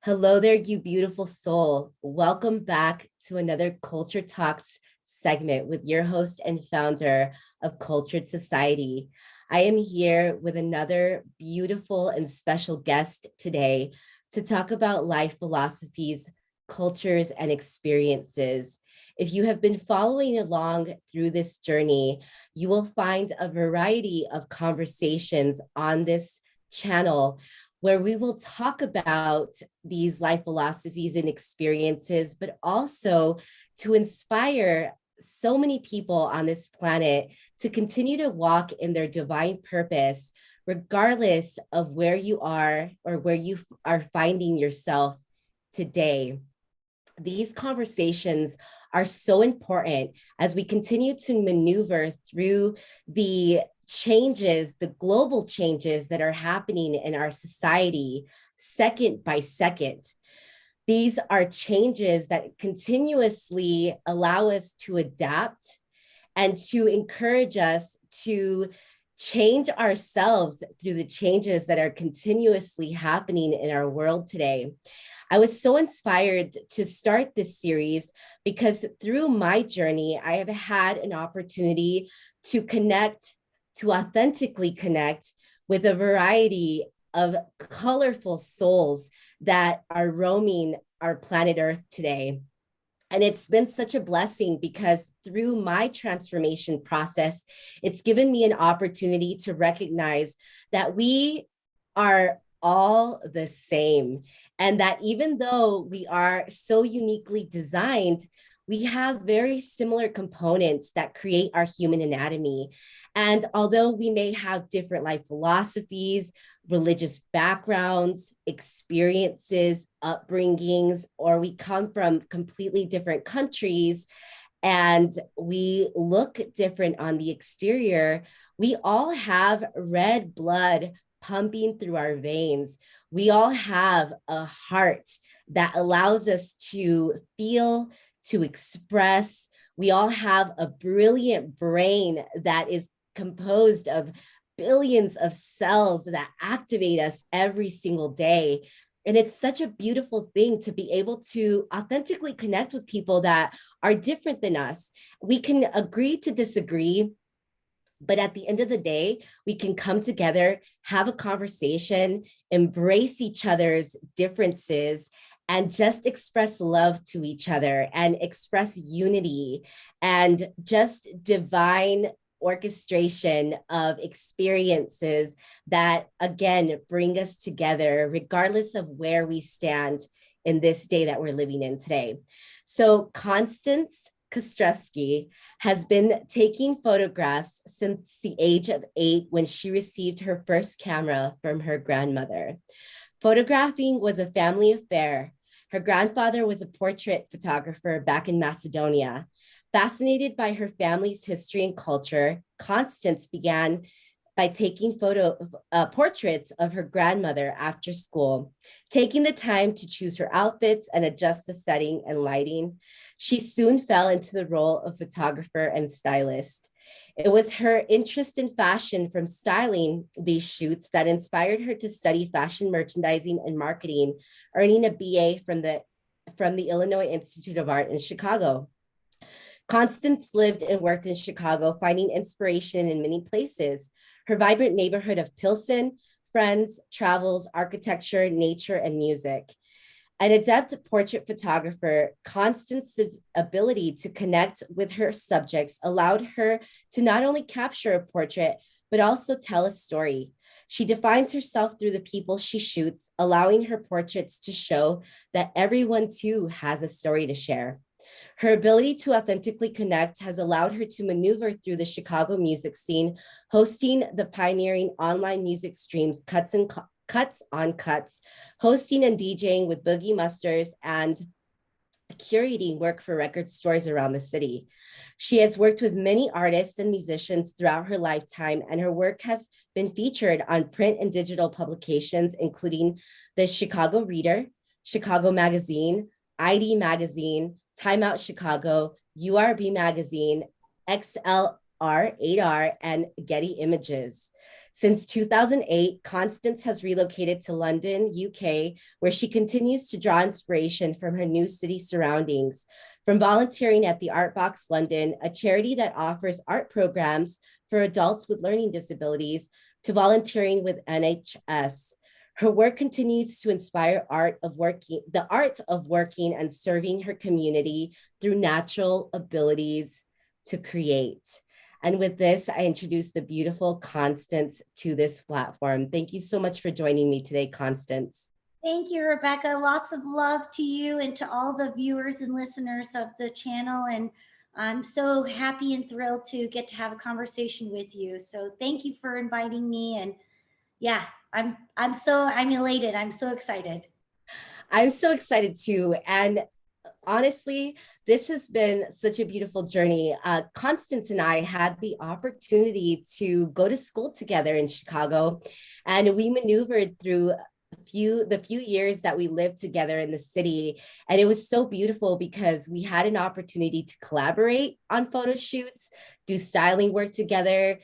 Hello there, you beautiful soul. Welcome back to another Culture Talks segment with your host and founder of Cultured Society. I am here with another beautiful and special guest today to talk about life philosophies, cultures, and experiences. If you have been following along through this journey, you will find a variety of conversations on this channel where we will talk about these life philosophies and experiences, but also to inspire so many people on this planet to continue to walk in their divine purpose, regardless of where you are or where you are finding yourself today. These conversations are so important as we continue to maneuver through the changes, the global changes that are happening in our society second by second. These are changes that continuously allow us to adapt and to encourage us to change ourselves through the changes that are continuously happening in our world today. I was so inspired to start this series because through my journey, I have had an opportunity to connect, to authentically connect with a variety of colorful souls that are roaming our planet Earth today. And it's been such a blessing because through my transformation process, it's given me an opportunity to recognize that we are all the same. And that even though we are so uniquely designed, we have very similar components that create our human anatomy. And although we may have different life philosophies, religious backgrounds, experiences, upbringings, or we come from completely different countries and we look different on the exterior, we all have red blood pumping through our veins. We all have a heart that allows us to feel, to express. We all have a brilliant brain that is composed of billions of cells that activate us every single day. And it's such a beautiful thing to be able to authentically connect with people that are different than us. We can agree to disagree, but at the end of the day, we can come together, have a conversation, embrace each other's differences, and just express love to each other and express unity and just divine orchestration of experiences that, again, bring us together, regardless of where we stand in this day that we're living in today. So, Constance Kostrevski has been taking photographs since the age of 8 when she received her first camera from her grandmother. Photographing was a family affair. Her grandfather was a portrait photographer back in Macedonia. Fascinated by her family's history and culture, Constance began by taking portraits of her grandmother after school, taking the time to choose her outfits and adjust the setting and lighting. She soon fell into the role of photographer and stylist. It was her interest in fashion from styling these shoots that inspired her to study fashion merchandising and marketing, earning a BA from the Illinois Institute of Art in Chicago. Constance lived and worked in Chicago, finding inspiration in many places. Her vibrant neighborhood of Pilsen, friends, travels, architecture, nature, and music. An adept portrait photographer, Constance's ability to connect with her subjects allowed her to not only capture a portrait, but also tell a story. She defines herself through the people she shoots, allowing her portraits to show that everyone too has a story to share. Her ability to authentically connect has allowed her to maneuver through the Chicago music scene, hosting the pioneering online music streams Cutz on Cutz, hosting and DJing with Boogie Musters, and curating work for record stores around the city. She has worked with many artists and musicians throughout her lifetime, and her work has been featured on print and digital publications, including the Chicago Reader, Chicago Magazine, ID Magazine, Time Out Chicago, URB Magazine, XLR 8R, and Getty Images. Since 2008, Constance has relocated to London, UK, where she continues to draw inspiration from her new city surroundings. From volunteering at the Art Box London, a charity that offers art programs for adults with learning disabilities, to volunteering with NHS. Her work continues to inspire the art of working and serving her community through natural abilities to create. And with this, I introduce the beautiful Constance to this platform. Thank you so much for joining me today, Constance. Thank you, Rebecca. Lots of love to you and to all the viewers and listeners of the channel. And I'm so happy and thrilled to get to have a conversation with you. So thank you for inviting me. And yeah, I'm elated. I'm so excited. I'm so excited too. And honestly, this has been such a beautiful journey. Constance and I had the opportunity to go to school together in Chicago, and we maneuvered through the few years that we lived together in the city. And it was so beautiful because we had an opportunity to collaborate on photo shoots, do styling work together,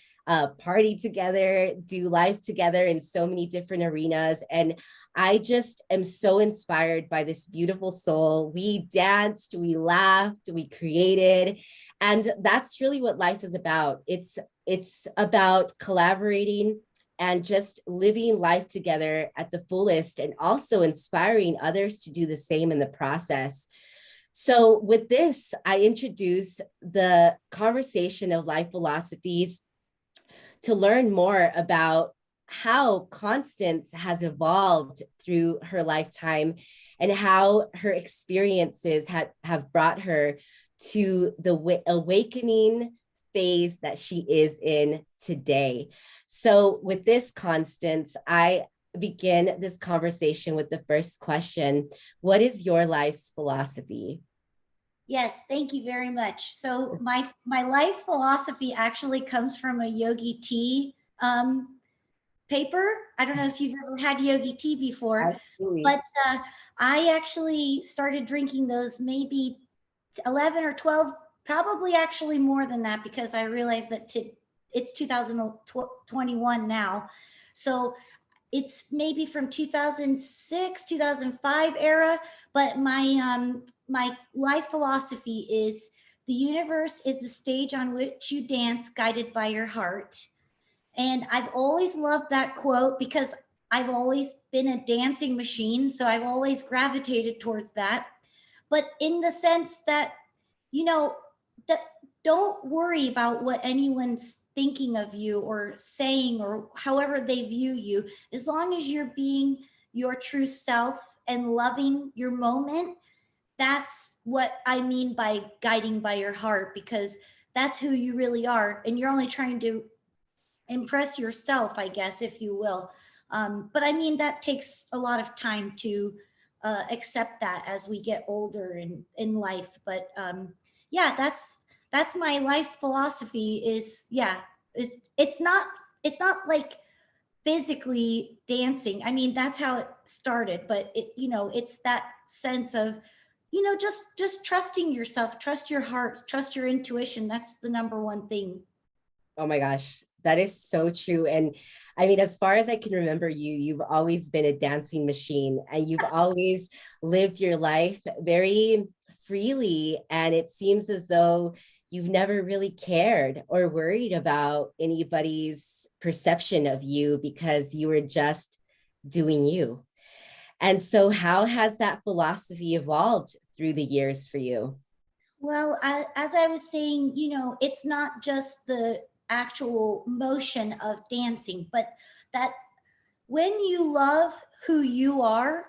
party together, do life together in so many different arenas. And I just am so inspired by this beautiful soul. We danced, we laughed, we created. And that's really what life is about. It's about collaborating and just living life together at the fullest, and also inspiring others to do the same in the process. So with this, I introduce the conversation of life philosophies to learn more about how Constance has evolved through her lifetime and how her experiences have brought her to the awakening phase that she is in today. So with this, Constance, I begin this conversation with the first question. What is your life's philosophy? Yes, thank you very much. So my life philosophy actually comes from a yogi tea paper. I don't know if you've ever had yogi tea before, Absolutely. but I actually started drinking those maybe 11 or 12, probably actually more than that, because I realized that it's 2021 now. So it's maybe from 2006, 2005 era, but my life philosophy is: the universe is the stage on which you dance, guided by your heart. And I've always loved that quote because I've always been a dancing machine. So I've always gravitated towards that. But in the sense that, you know, that don't worry about what anyone's thinking of you or saying or however they view you, as long as you're being your true self and loving your moment. That's what I mean by guiding by your heart, because that's who you really are. And you're only trying to impress yourself, I guess, if you will. But I mean, that takes a lot of time to accept that as we get older in life. But yeah, that's my life's philosophy. Is yeah, it's not like physically dancing. I mean, that's how it started, but it's that sense of just trusting yourself, trust your heart, trust your intuition. That's the number one thing. Oh my gosh, that is so true. And I mean, as far as I can remember you, you've always been a dancing machine, and you've always lived your life very freely. And it seems as though you've never really cared or worried about anybody's perception of you, because you were just doing you. And so, how has that philosophy evolved through the years for you? Well, as I was saying, it's not just the actual motion of dancing, but that when you love who you are,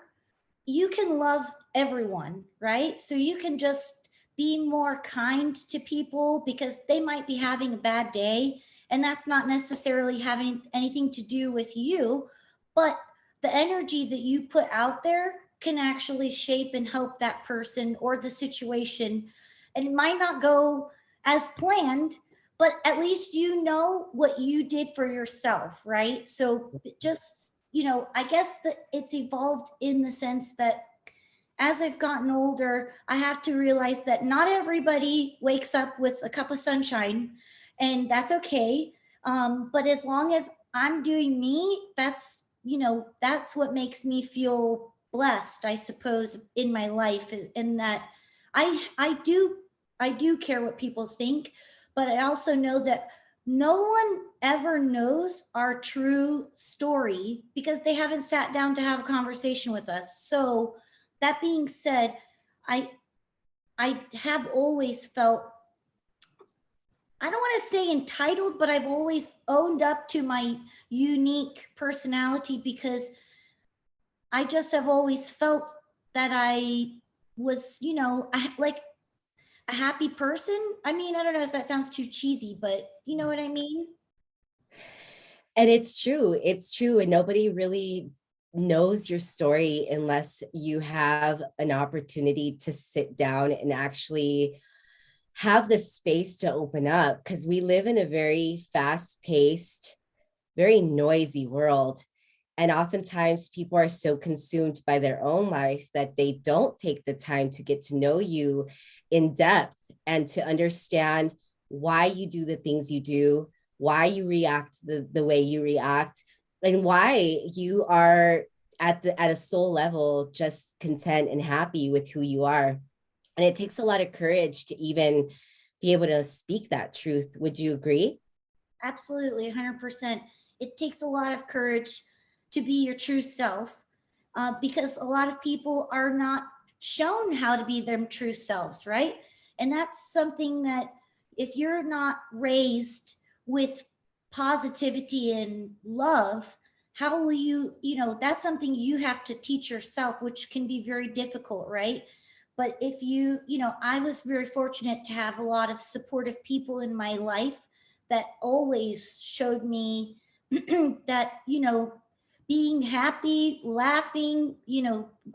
you can love everyone, right? So you can just be more kind to people because they might be having a bad day. And that's not necessarily having anything to do with you, but the energy that you put out there can actually shape and help that person or the situation. And it might not go as planned, but at least you know what you did for yourself, right? So just, I guess that it's evolved in the sense that as I've gotten older, I have to realize that not everybody wakes up with a cup of sunshine, and that's okay. But as long as I'm doing me, that's, that's what makes me feel blessed, I suppose, in my life, in that I do care what people think, but I also know that no one ever knows our true story because they haven't sat down to have a conversation with us. So that being said, I I have always felt, I don't want to say entitled, but I've always owned up to my unique personality because I just have always felt that I was, like a happy person. I mean, I don't know if that sounds too cheesy, but you know what I mean? And it's true. It's true. And nobody really knows your story unless you have an opportunity to sit down and actually have the space to open up, because we live in a very fast paced, very noisy world. And oftentimes people are so consumed by their own life that they don't take the time to get to know you in depth and to understand why you do the things you do, why you react the way you react, and why you are at a soul level just content and happy with who you are. And it takes a lot of courage to even be able to speak that truth. Would you agree? Absolutely, 100%. It takes a lot of courage to be your true self, because a lot of people are not shown how to be their true selves, right? And that's something that, if you're not raised with positivity and love, how will that's something you have to teach yourself, which can be very difficult, right? But if I was very fortunate to have a lot of supportive people in my life that always showed me that, being happy, laughing,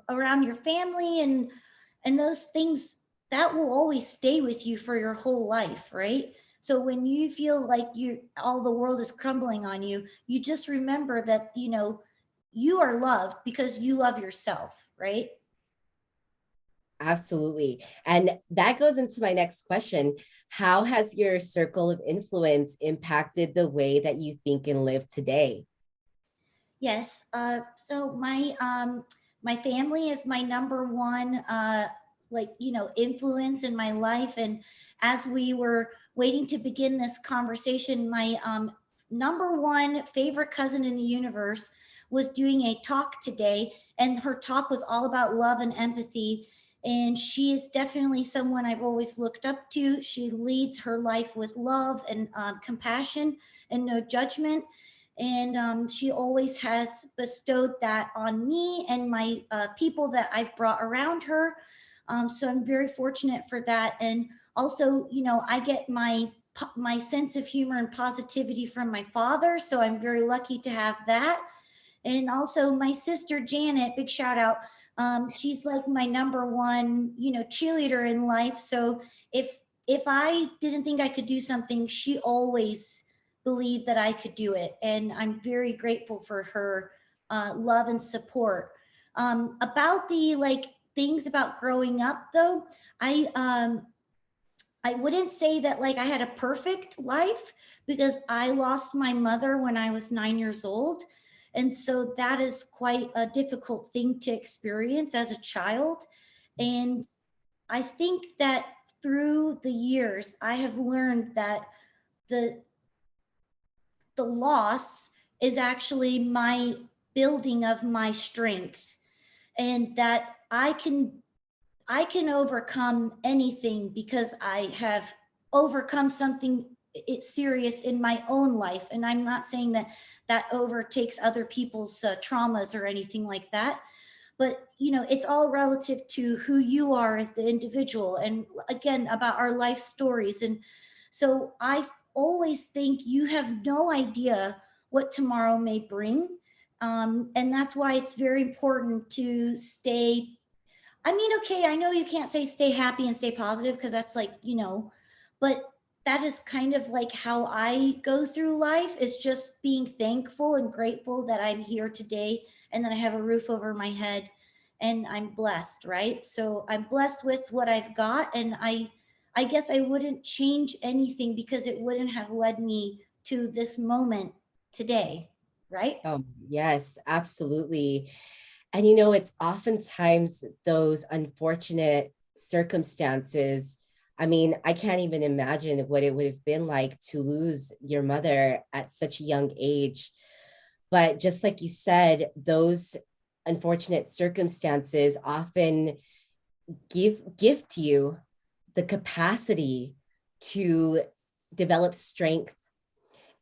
around your family and those things, that will always stay with you for your whole life, right? So when you feel like all the world is crumbling on you, you just remember that, you are loved because you love yourself, right? Absolutely. And that goes into my next question. How has your circle of influence impacted the way that you think and live today? Yes. So my family is my number one influence in my life. And as we were waiting to begin this conversation, my number one favorite cousin in the universe was doing a talk today, and her talk was all about love and empathy. And she is definitely someone I've always looked up to. She leads her life with love and compassion and no judgment, and she always has bestowed that on me and my people that I've brought around her. So I'm very fortunate for that. And also, I get my sense of humor and positivity from my father, so I'm very lucky to have that. And also my sister Janet, big shout out. She's like my number one, cheerleader in life. So if I didn't think I could do something, she always believed that I could do it, and I'm very grateful for her love and support. About the things about growing up, though, I um, I wouldn't say that like I had a perfect life because I lost my mother when I was 9 years old. And so that is quite a difficult thing to experience as a child. And I think that through the years, I have learned that the the loss is actually my building of my strength, and that I can overcome anything because I have overcome something serious in my own life. And I'm not saying that that overtakes other people's traumas or anything like that. But, it's all relative to who you are as the individual. And again, about our life stories. And so I always think you have no idea what tomorrow may bring. And that's why it's very important to stay, I mean, okay, I know you can't say stay happy and stay positive because that's like, but that is kind of like how I go through life, is just being thankful and grateful that I'm here today and that I have a roof over my head and I'm blessed, right? So I'm blessed with what I've got, and I guess I wouldn't change anything because it wouldn't have led me to this moment today, right? Oh, yes, absolutely. And it's oftentimes those unfortunate circumstances. I mean, I can't even imagine what it would have been like to lose your mother at such a young age. But just like you said, those unfortunate circumstances often gift you the capacity to develop strength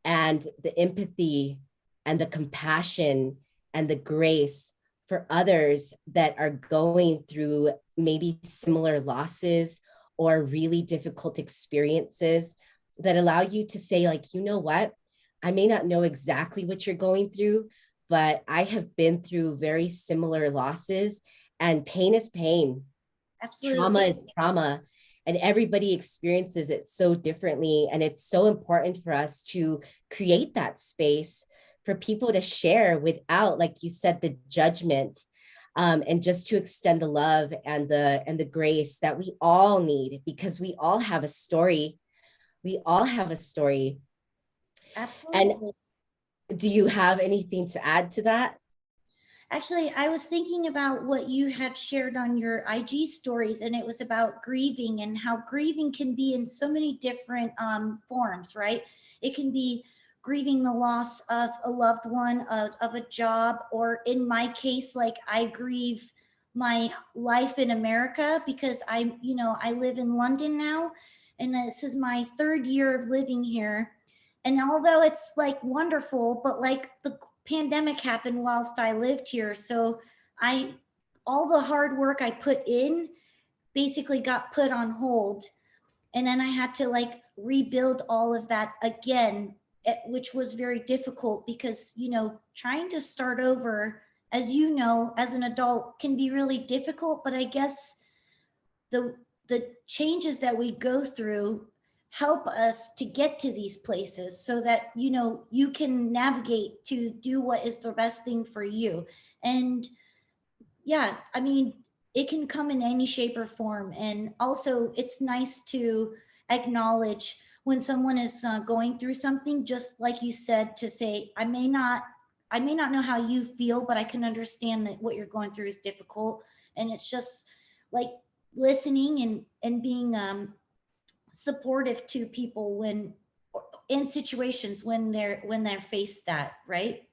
and the empathy and the compassion and the grace for others that are going through maybe similar losses or really difficult experiences, that allow you to say, like, you know what, I may not know exactly what you're going through, but I have been through very similar losses, and pain is pain, trauma Absolutely. is trauma, and everybody experiences it so differently. And it's so important for us to create that space for people to share without, like you said, the judgment, and just to extend the love and the grace that we all need, because we all have a story. We all have a story. And Absolutely. do you have anything to add to that? Actually, I was thinking about what you had shared on your IG stories, and it was about grieving and how grieving can be in so many different forms, right? It can be grieving the loss of a loved one, of a job, or in my case, like I grieve my life in America because I live in London now, and this is my third year of living here. And although it's like wonderful, but like the pandemic happened whilst I lived here. So I, all the hard work I put in basically got put on hold. And then I had to like rebuild all of that again, which was very difficult because, trying to start over, as you know, as an adult can be really difficult. But I guess the the changes that we go through help us to get to these places so that you can navigate to do what is the best thing for you. And yeah, I mean, it can come in any shape or form. And also it's nice to acknowledge when someone is going through something, just like you said, to say, I may not know how you feel, but I can understand that what you're going through is difficult. And it's just like listening and being supportive to people when in situations when they're faced that, right?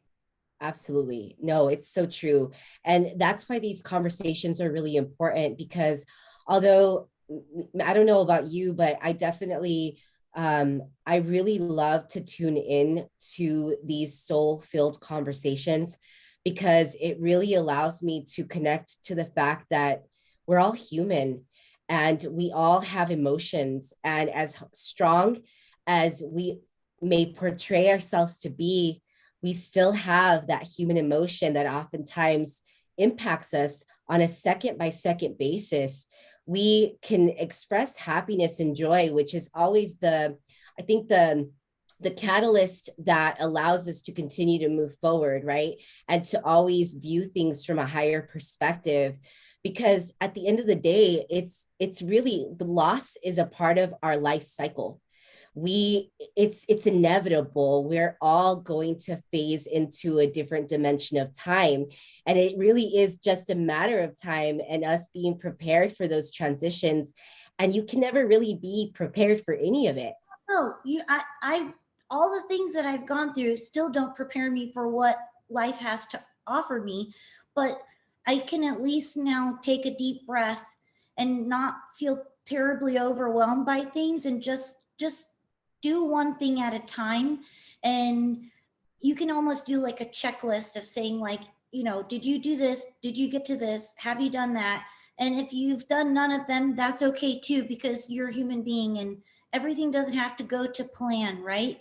Absolutely. No, it's so true. And that's why these conversations are really important, because although I don't know about you, but I definitely I really love to tune in to these soul-filled conversations, because it really allows me to connect to the fact that we're all human and we all have emotions. And as strong as we may portray ourselves to be, we still have that human emotion that oftentimes impacts us on a second by second basis. We can express happiness and joy, which is always I think the catalyst that allows us to continue to move forward, right? And to always view things from a higher perspective. Because at the end of the day, it's really, the loss is a part of our life cycle. It's inevitable. We're all going to phase into a different dimension of time, and it really is just a matter of time and us being prepared for those transitions. And you can never really be prepared for any of it. Oh, I all the things that I've gone through still don't prepare me for what life has to offer me, but I can at least now take a deep breath and not feel terribly overwhelmed by things, and just do one thing at a time. And you can almost do like a checklist of saying, like, did you do this? Did you get to this? Have you done that? And if you've done none of them, that's okay too, because you're a human being and everything doesn't have to go to plan, right?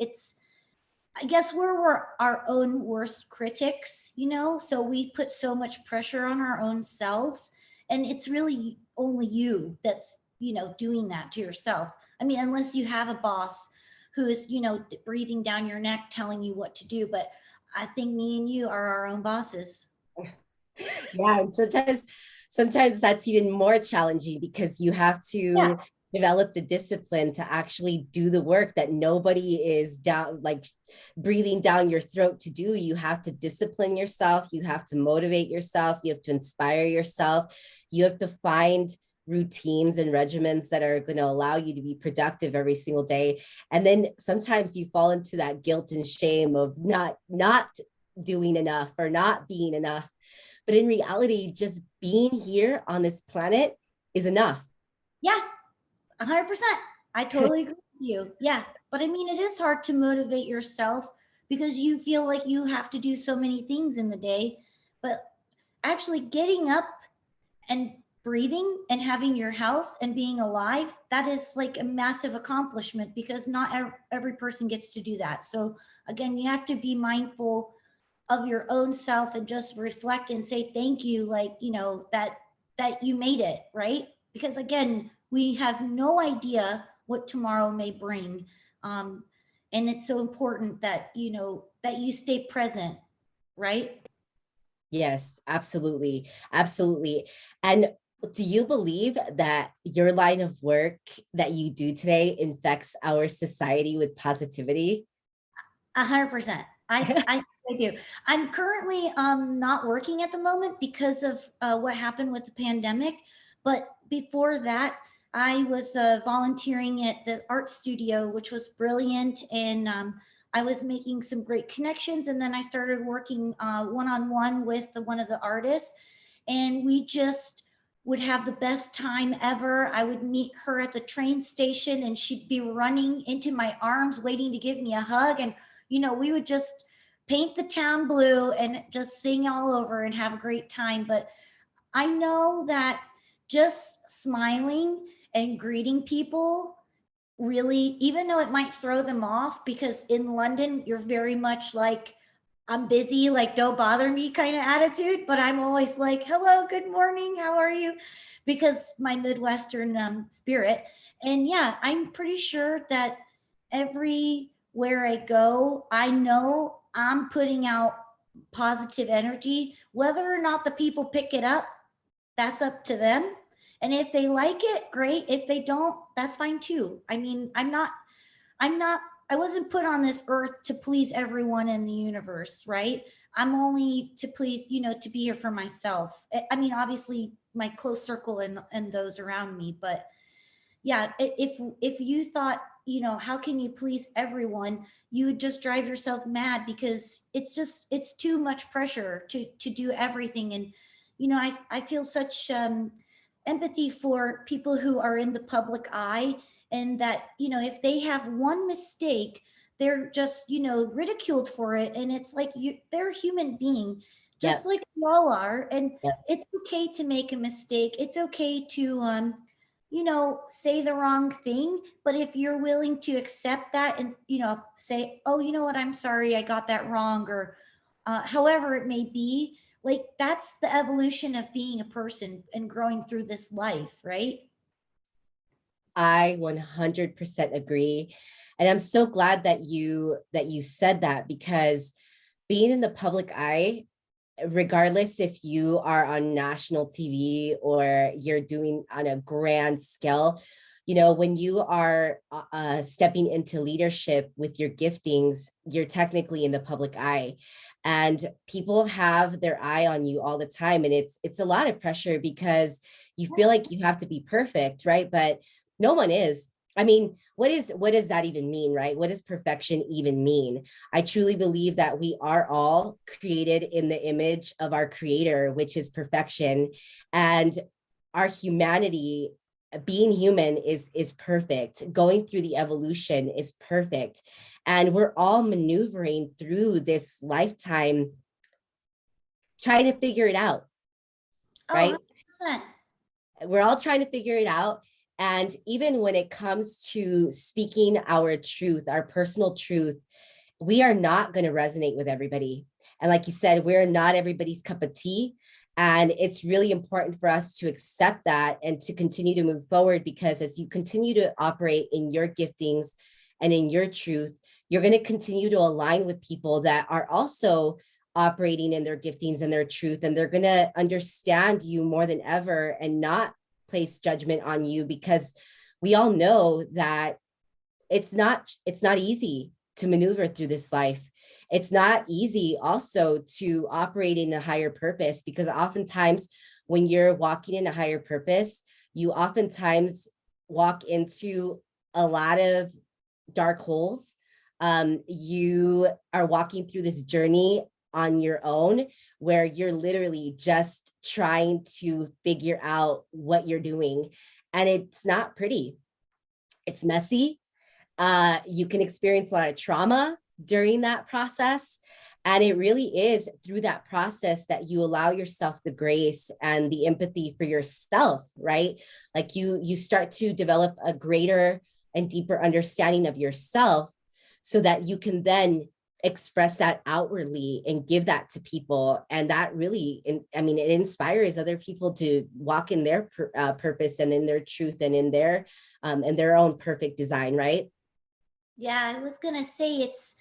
I guess we're our own worst critics, so we put so much pressure on our own selves. And it's really only you that's, doing that to yourself. I mean, unless you have a boss who is, breathing down your neck telling you what to do. But I think me and you are our own bosses. Yeah, and sometimes that's even more challenging, because you have Yeah. to develop the discipline to actually do the work that nobody is down, like breathing down your throat to do. You have to discipline yourself. You have to motivate yourself. You have to inspire yourself. You have to find routines and regimens that are going to allow you to be productive every single day. And then sometimes you fall into that guilt and shame of not doing enough or not being enough. But in reality, just being here on this planet is enough. Yeah, 100%. I totally agree with you. Yeah. But I mean, it is hard to motivate yourself because you feel like you have to do so many things in the day. But actually getting up and breathing and having your health and being alive, that is like a massive accomplishment because not every person gets to do that. So again, you have to be mindful of your own self and just reflect and say thank you, like, you know, that you made it, right? Because again, we have no idea what tomorrow may bring. um, and it's so important that, you know, that you stay present, right? Yes, absolutely. Absolutely. And do you believe that your line of work that you do today infects our society with positivity? 100%. I do. I'm currently not working at the moment because of what happened with the pandemic. But before that, I was volunteering at the art studio, which was brilliant, and I was making some great connections. And then I started working one on one with one of the artists, and we just would have the best time ever. I would meet her at the train station, and she'd be running into my arms, waiting to give me a hug, and you know, we would just paint the town blue and just sing all over and have a great time. But I know that just smiling and greeting people really, even though it might throw them off, because in London, you're very much like, I'm busy, like, don't bother me kind of attitude. But I'm always like, hello, good morning, how are you? Because my Midwestern spirit. And yeah, I'm pretty sure that everywhere I go, I know I'm putting out positive energy. Whether or not the people pick it up, that's up to them. And if they like it, great. If they don't, that's fine too. I mean, I'm not, I wasn't put on this earth to please everyone in the universe, right? I'm only to please, you know, to be here for myself. I mean, obviously my close circle and those around me, but yeah, if you thought, you know, how can you please everyone, you would just drive yourself mad because it's just, it's too much pressure to do everything. And you know, I feel such empathy for people who are in the public eye, and that, you know, if they have one mistake, they're just, you know, ridiculed for it. And it's like, they're a human being just Yep. like we all are. And Yep. it's okay to make a mistake. It's okay to you know, say the wrong thing. But if you're willing to accept that and, you know, say, oh, you know what, I'm sorry, I got that wrong, or however it may be, like, that's the evolution of being a person and growing through this life, right? I 100% agree. And I'm so glad that you said that, because being in the public eye, regardless if you are on national TV or you're doing on a grand scale, you know, when you are stepping into leadership with your giftings, you're technically in the public eye, and people have their eye on you all the time. And it's a lot of pressure because you feel like you have to be perfect, right? But no one is. I mean, what does that even mean, right? What does perfection even mean? I truly believe that we are all created in the image of our creator, which is perfection. And our humanity, being human, is perfect. Going through the evolution is perfect. And we're all maneuvering through this lifetime trying to figure it out, Oh, right? 100%. We're all trying to figure it out. And even when it comes to speaking our truth, our personal truth, we are not going to resonate with everybody. And like you said, we're not everybody's cup of tea. And it's really important for us to accept that and to continue to move forward, because as you continue to operate in your giftings and in your truth, you're going to continue to align with people that are also operating in their giftings and their truth. And they're going to understand you more than ever and not place judgment on you, because we all know that it's not easy to maneuver through this life. It's not easy also to operate in a higher purpose, because oftentimes when you're walking in a higher purpose, you oftentimes walk into a lot of dark holes. You are walking through this journey on your own, where you're literally just trying to figure out what you're doing. And it's not pretty. It's messy. You can experience a lot of trauma during that process. And it really is through that process that you allow yourself the grace and the empathy for yourself, right? Like you start to develop a greater and deeper understanding of yourself, so that you can then express that outwardly and give that to people. And that really, I mean, it inspires other people to walk in their purpose and in their truth and in their own perfect design, right? Yeah, I was going to say it's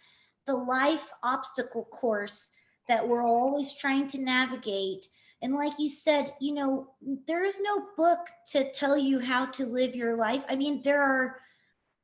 the life obstacle course that we're always trying to navigate. And like you said, there is no book to tell you how to live your life. I mean,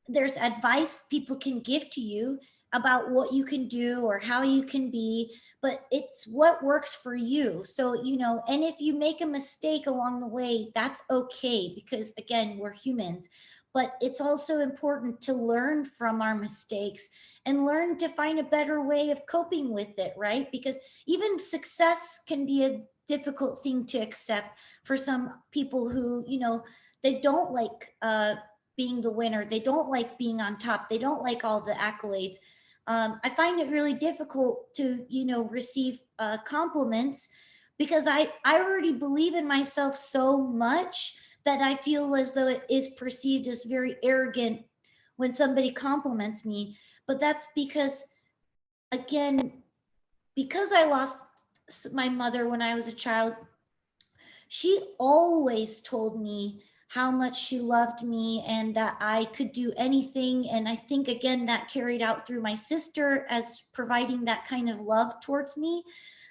there's advice people can give to you about what you can do or how you can be, but it's what works for you. So, and if you make a mistake along the way, that's okay, because again, we're humans. But it's also important to learn from our mistakes and learn to find a better way of coping with it, right? Because even success can be a difficult thing to accept for some people who, they don't like being the winner. They don't like being on top. They don't like all the accolades. I find it really difficult to, receive compliments, because I already believe in myself so much that I feel as though it is perceived as very arrogant when somebody compliments me. But that's because, again, because I lost my mother when I was a child, she always told me how much she loved me and that I could do anything. And I think, again, that carried out through my sister as providing that kind of love towards me.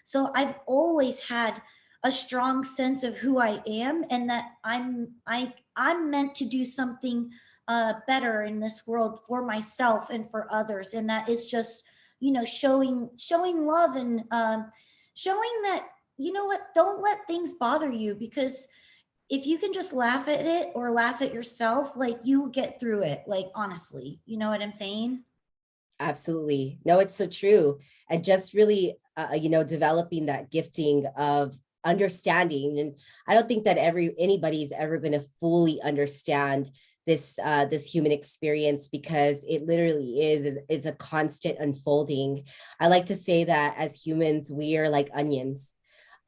So I've always had a strong sense of who I am, and that I'm meant to do something better in this world for myself and for others. And that is just, showing love and showing that, what, don't let things bother you, because if you can just laugh at it or laugh at yourself, like, you get through it. Like, honestly, you know what I'm saying? Absolutely. No, it's so true. And just really, developing that gifting of understanding. And I don't think that anybody's ever going to fully understand this human experience, because it literally is a constant unfolding. I like to say that as humans, we are like onions.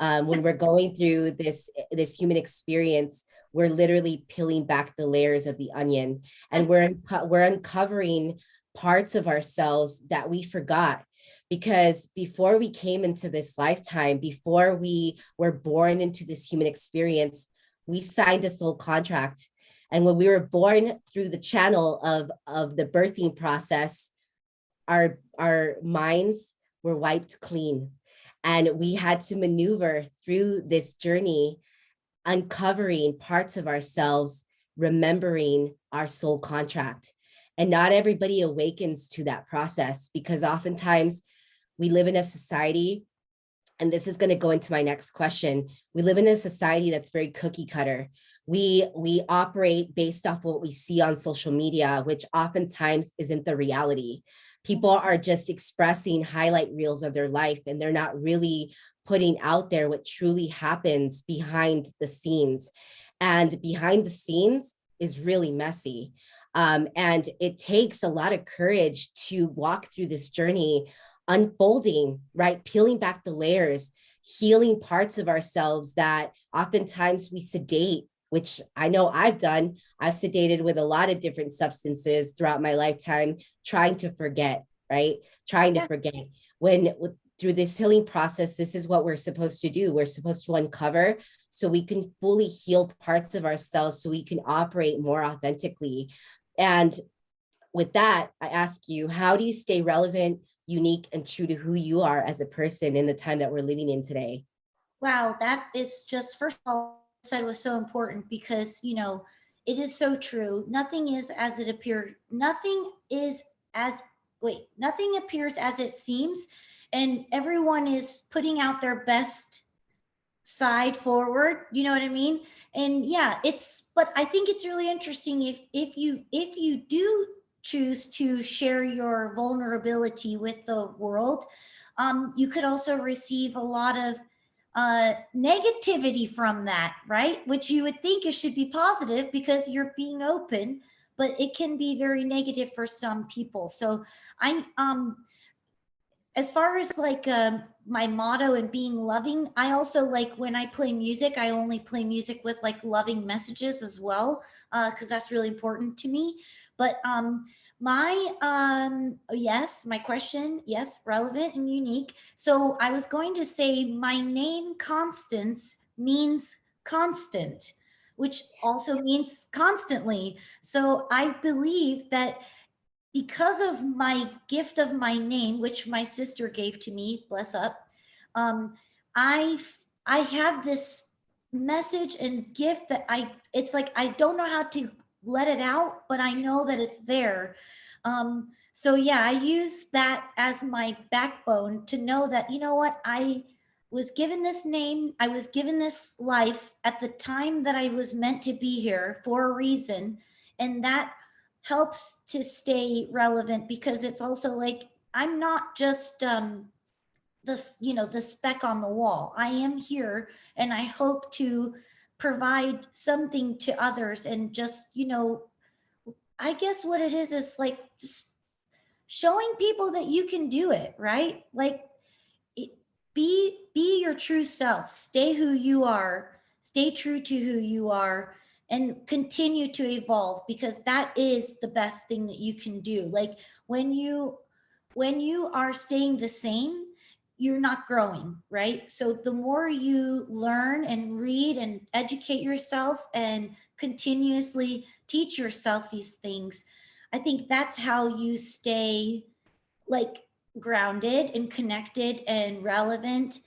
When we're going through this human experience, we're literally peeling back the layers of the onion, and we're uncovering parts of ourselves that we forgot. Because before we came into this lifetime, before we were born into this human experience, we signed a soul contract. And when we were born through the channel of the birthing process, our minds were wiped clean. And we had to maneuver through this journey, uncovering parts of ourselves, remembering our soul contract. And not everybody awakens to that process, because oftentimes we live in a society, and this is going to go into my next question. We live in a society that's very cookie cutter. We operate based off what we see on social media, which oftentimes isn't the reality. People are just expressing highlight reels of their life, and they're not really putting out there what truly happens behind the scenes. And behind the scenes is really messy. And it takes a lot of courage to walk through this journey, unfolding, right? Peeling back the layers, healing parts of ourselves that oftentimes we sedate, which I know I've done. I've sedated with a lot of different substances throughout my lifetime, trying to forget, right? Trying to forget. Through this healing process, this is what we're supposed to do. We're supposed to uncover so we can fully heal parts of ourselves, so we can operate more authentically. And with that, I ask you, how do you stay relevant, unique, and true to who you are as a person in the time that we're living in today? Wow, that is just, first of all, said was so important, because, It is so true. Nothing is as it appears. Nothing appears as it seems. And everyone is putting out their best side forward. You know what I mean? And yeah, but I think it's really interesting if you do choose to share your vulnerability with the world, you could also receive a lot of negativity from that, right? Which you would think it should be positive because you're being open, but it can be very negative for some people. So I as far as like my motto and being loving, I also like when I play music, I only play music with like loving messages as well, because that's really important to me. But yes, my question, yes, relevant and unique. So I was going to say my name Constance means constant, which also means constantly. So I believe that because of my gift of my name, which my sister gave to me, bless up, um, I I have this message and gift that it's like I don't know how to let it out, but I know that it's there. So yeah, I use that as my backbone to know that, you know what, I was given this name, I was given this life at the time that I was meant to be here for a reason, and that helps to stay relevant because it's also like I'm not just the speck on the wall. I am here and I hope to provide something to others, and just, I guess what it is like just showing people that you can do it, right? Like be your true self, stay who you are, stay true to who you are, and continue to evolve, because that is the best thing that you can do. Like when you are staying the same, you're not growing, right? So the more you learn and read and educate yourself and continuously teach yourself these things, I think that's how you stay like grounded and connected and relevant,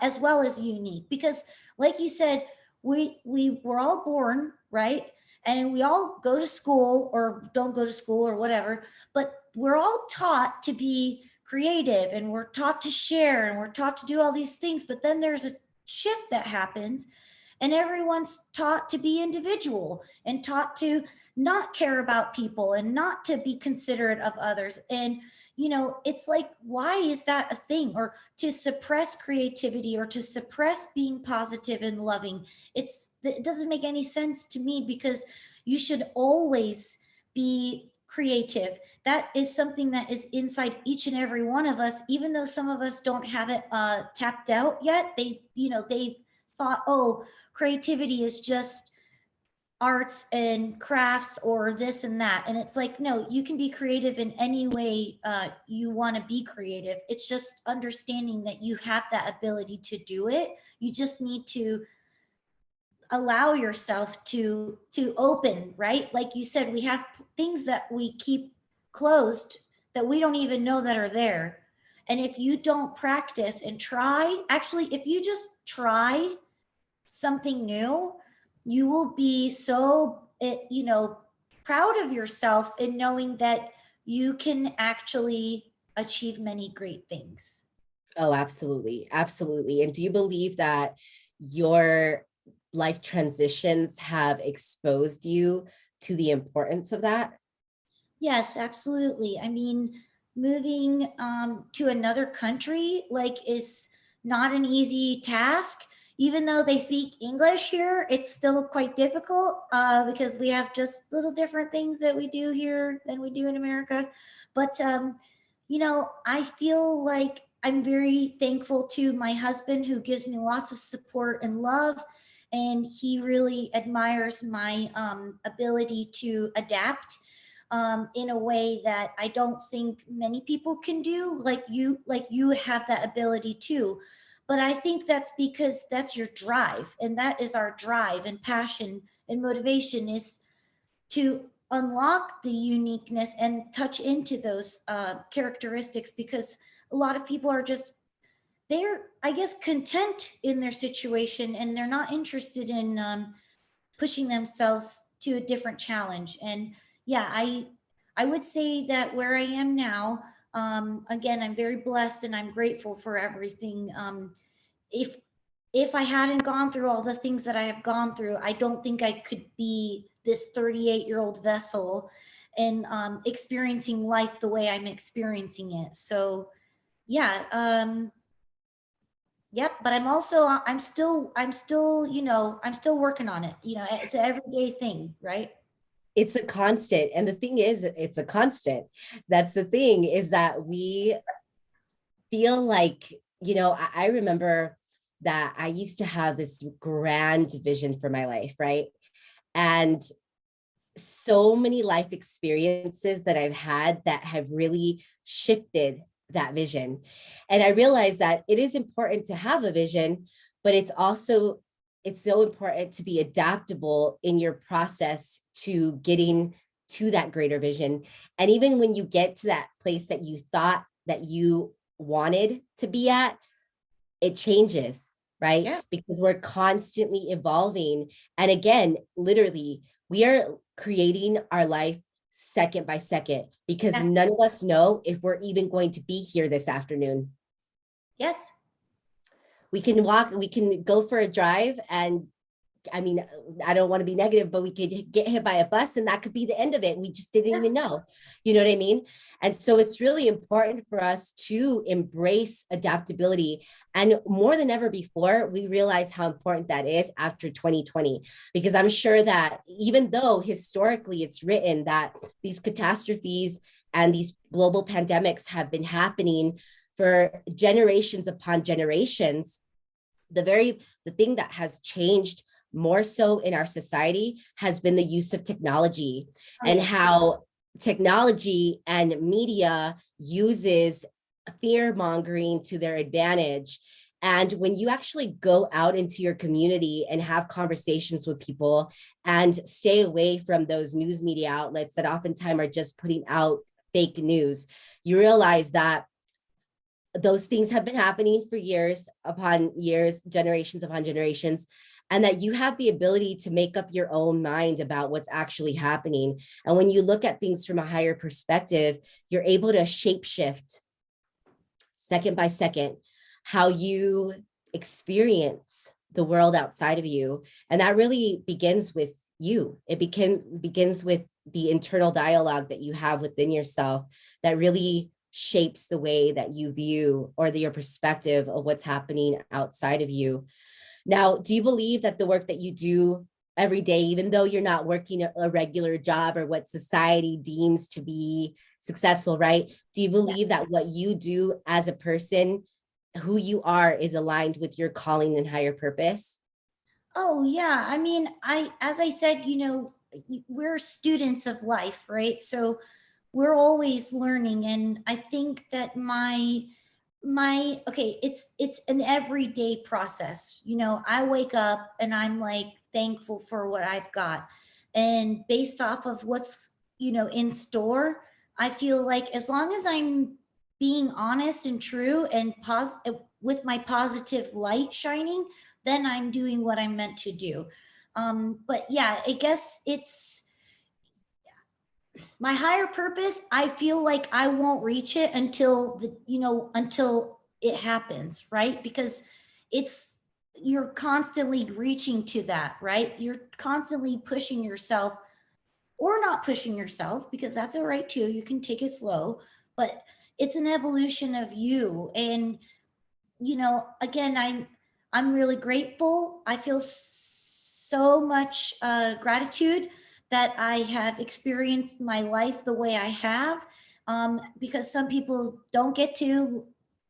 as well as unique. Because like you said, we were all born, right? And we all go to school or don't go to school or whatever, but we're all taught to be creative, and we're taught to share, and we're taught to do all these things. But then there's a shift that happens, and everyone's taught to be individual and taught to not care about people and not to be considerate of others. And it's like, why is that a thing? Or to suppress creativity, or to suppress being positive and loving. It doesn't make any sense to me, because you should always be creative. That is something that is inside each and every one of us, even though some of us don't have it tapped out yet. They thought, oh, creativity is just arts and crafts or this and that. And it's like, no, you can be creative in any way you want to be creative. It's just understanding that you have that ability to do it. You just need to allow yourself to open, right? Like you said, we have things that we keep closed that we don't even know that are there. And if you don't practice and try, actually, if you just try something new, you will be so proud of yourself in knowing that you can actually achieve many great things. Oh, absolutely. Absolutely. And do you believe that your life transitions have exposed you to the importance of that? Yes, absolutely. I mean, moving to another country like is not an easy task. Even though they speak English here, it's still quite difficult because we have just little different things that we do here than we do in America. But I feel like I'm very thankful to my husband, who gives me lots of support and love, and he really admires my ability to adapt in a way that I don't think many people can do. Like you have that ability too. But I think that's because that's your drive, and that is our drive and passion and motivation, is to unlock the uniqueness and touch into those characteristics, because a lot of people are just, they're, I guess, content in their situation, and they're not interested in pushing themselves to a different challenge. And yeah, I would say that where I am now, again, I'm very blessed and I'm grateful for everything. If if I hadn't gone through all the things that I have gone through, I don't think I could be this 38-year-old vessel and experiencing life the way I'm experiencing it. So yeah, yep. But I'm still, I'm still working on it. It's an everyday thing, right? It's a constant. And the thing is, it's a constant. That's the thing, is that we feel like, I remember that I used to have this grand vision for my life, right? And so many life experiences that I've had that have really shifted that vision. And I realized that it is important to have a vision, but it's so important to be adaptable in your process to getting to that greater vision. And even when you get to that place that you thought that you wanted to be at, it changes, right? Yeah. Because we're constantly evolving. And again, literally, we are creating our life second by second, because Yeah. none of us know if we're even going to be here this afternoon. Yes. We can go for a drive, and I mean, I don't want to be negative, but we could get hit by a bus and that could be the end of it. We just didn't even know. You know what I mean? And so it's really important for us to embrace adaptability. And more than ever before, we realize how important that is after 2020, because I'm sure that even though historically it's written that these catastrophes and these global pandemics have been happening for generations upon generations, the thing that has changed more so in our society has been the use of technology, and how technology and media uses fear mongering to their advantage. And when you actually go out into your community and have conversations with people and stay away from those news media outlets that oftentimes are just putting out fake news, you realize that those things have been happening for years upon years, generations upon generations, and that you have the ability to make up your own mind about what's actually happening. And when you look at things from a higher perspective, you're able to shape shift second by second how you experience the world outside of you. And that really begins with you. It begins with the internal dialogue that you have within yourself that really shapes the way that you view or your perspective of what's happening outside of you. Now, do you believe that the work that you do every day, even though you're not working a regular job or what society deems to be successful, right? Do you believe that what you do as a person, who you are, is aligned with your calling and higher purpose? Oh yeah. I mean, as I said, we're students of life, right? So we're always learning. And I think that okay, it's an everyday process. I wake up and I'm like thankful for what I've got. And based off of what's, in store, I feel like as long as I'm being honest and true and with my positive light shining, then I'm doing what I'm meant to do. But yeah, I guess it's my higher purpose. I feel like I won't reach it until it happens, right? Because it's, you're constantly reaching to that, right? You're constantly pushing yourself, or not pushing yourself, because that's all right too. You can take it slow, but it's an evolution of you. And again, I'm really grateful. I feel so much gratitude that I have experienced my life the way I have, because some people don't get to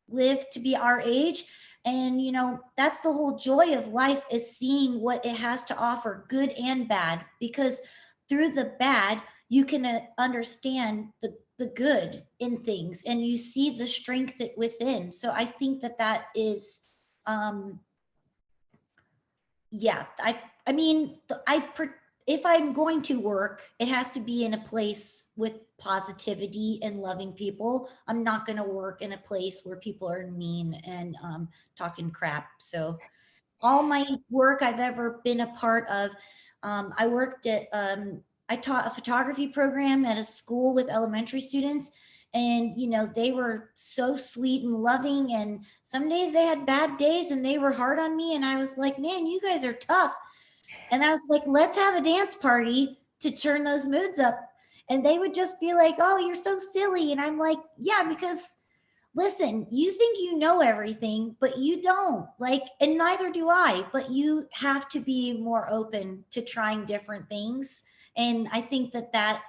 live to be our age. And that's the whole joy of life, is seeing what it has to offer, good and bad, because through the bad you can understand the good in things, and you see the strength within. So I think that is, um yeah, I mean, if I'm going to work, it has to be in a place with positivity and loving people. I'm not going to work in a place where people are mean and talking crap. So all my work I've ever been a part of, I worked at, I taught a photography program at a school with elementary students. And, they were so sweet and loving. And some days they had bad days and they were hard on me. And I was like, man, you guys are tough. And I was like, let's have a dance party to turn those moods up. And they would just be like, oh, you're so silly. And I'm like, yeah, because listen, you think you know everything, but you don't. Like, and neither do I, but you have to be more open to trying different things. And I think that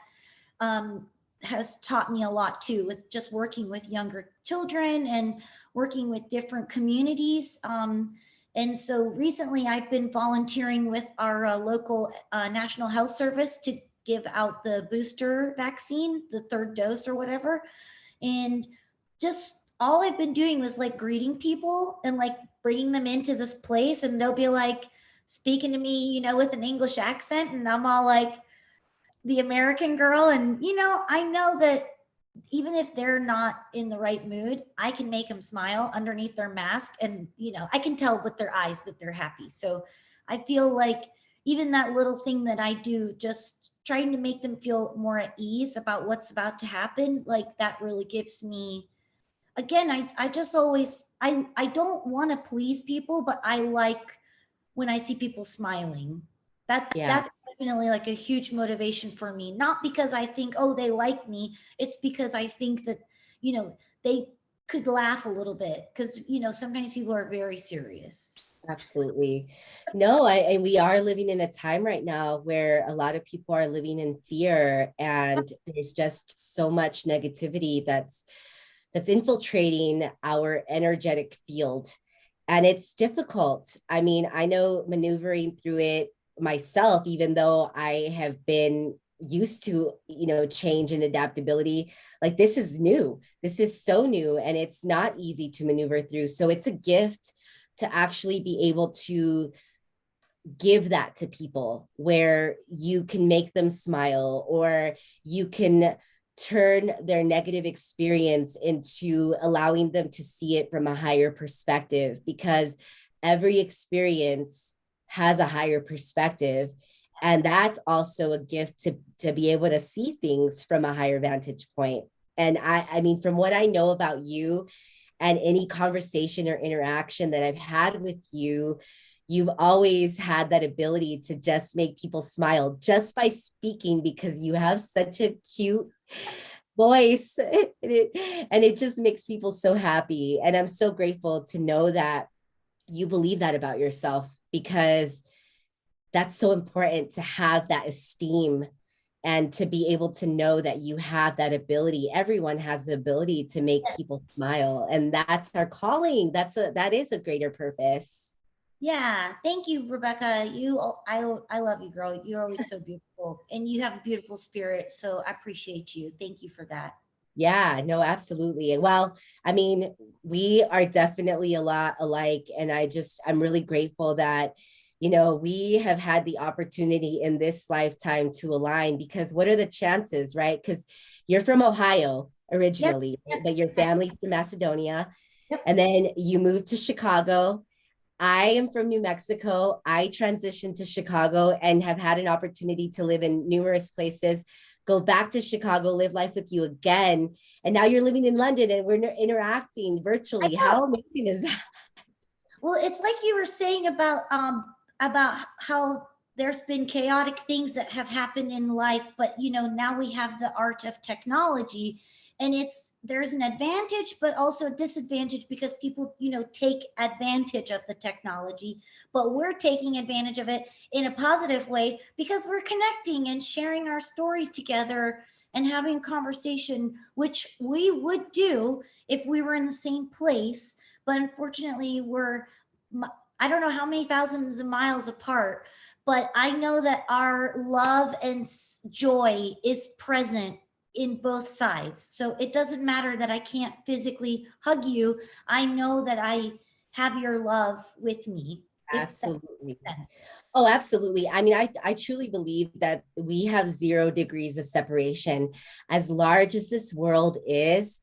has taught me a lot too, with just working with younger children and working with different communities. And so recently I've been volunteering with our local National Health Service to give out the booster vaccine, the third dose or whatever. And just all I've been doing was like greeting people and like bringing them into this place, and they'll be like speaking to me, with an English accent, and I'm all like the American girl. And, I know that even if they're not in the right mood, I can make them smile underneath their mask. And, I can tell with their eyes that they're happy. So I feel like even that little thing that I do, just trying to make them feel more at ease about what's about to happen, like that really gives me, again, I just always, I don't want to please people, but I like when I see people smiling. Yeah. That's definitely like a huge motivation for me. Not because I think, oh, they like me. It's because I think that, they could laugh a little bit, because, sometimes people are very serious. Absolutely. No, and we are living in a time right now where a lot of people are living in fear, and there's just so much negativity that's infiltrating our energetic field. And it's difficult. I mean, I know maneuvering through it myself, even though I have been used to, change and adaptability. Like, this is new. This is so new, and it's not easy to maneuver through. So it's a gift to actually be able to give that to people, where you can make them smile, or you can turn their negative experience into allowing them to see it from a higher perspective, because every experience has a higher perspective. And that's also a gift to be able to see things from a higher vantage point. And I mean, from what I know about you and any conversation or interaction that I've had with you, you've always had that ability to just make people smile just by speaking, because you have such a cute voice, and it just makes people so happy. And I'm so grateful to know that you believe that about yourself, because that's so important, to have that esteem and to be able to know that you have that ability. Everyone has the ability to make people smile, and that's our calling. That is a greater purpose. Yeah, thank you, Rebecca. I love you, girl. You're always so beautiful, and you have a beautiful spirit. So I appreciate you. Thank you for that. Yeah, no, absolutely. Well, I mean, we are definitely a lot alike. And I'm really grateful that, we have had the opportunity in this lifetime to align, because what are the chances, right? Because you're from Ohio Yes, originally, right? yes, But your yes. family's from Macedonia. Yep. And then you moved to Chicago. I am from New Mexico. I transitioned to Chicago and have had an opportunity to live in numerous places, go back to Chicago, live life with you again. And now you're living in London, and we're interacting I virtually. know. How amazing is that? Well, it's like you were saying about how there's been chaotic things that have happened in life, but now we have the art of technology, and there's an advantage but also a disadvantage, because people take advantage of the technology, but we're taking advantage of it in a positive way, because we're connecting and sharing our stories together and having a conversation, which we would do if we were in the same place. But unfortunately, I don't know how many thousands of miles apart, but I know that our love and joy is present in both sides. So it doesn't matter that I can't physically hug you. I know that I have your love with me, if that Absolutely. makes sense. Oh, absolutely. I mean, I truly believe that we have 0 degrees of separation. As large as this world is,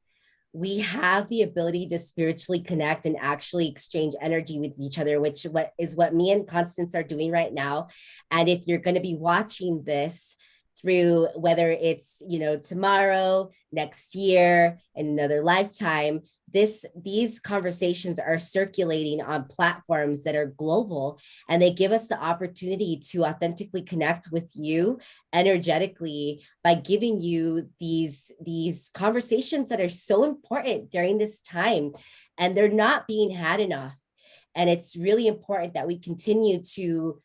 we have the ability to spiritually connect and actually exchange energy with each other, which what me and Constance are doing right now. And if you're going to be watching this through, whether it's, tomorrow, next year, in another lifetime, these conversations are circulating on platforms that are global, and they give us the opportunity to authentically connect with you energetically by giving you these conversations that are so important during this time, and they're not being had enough. And it's really important that we continue to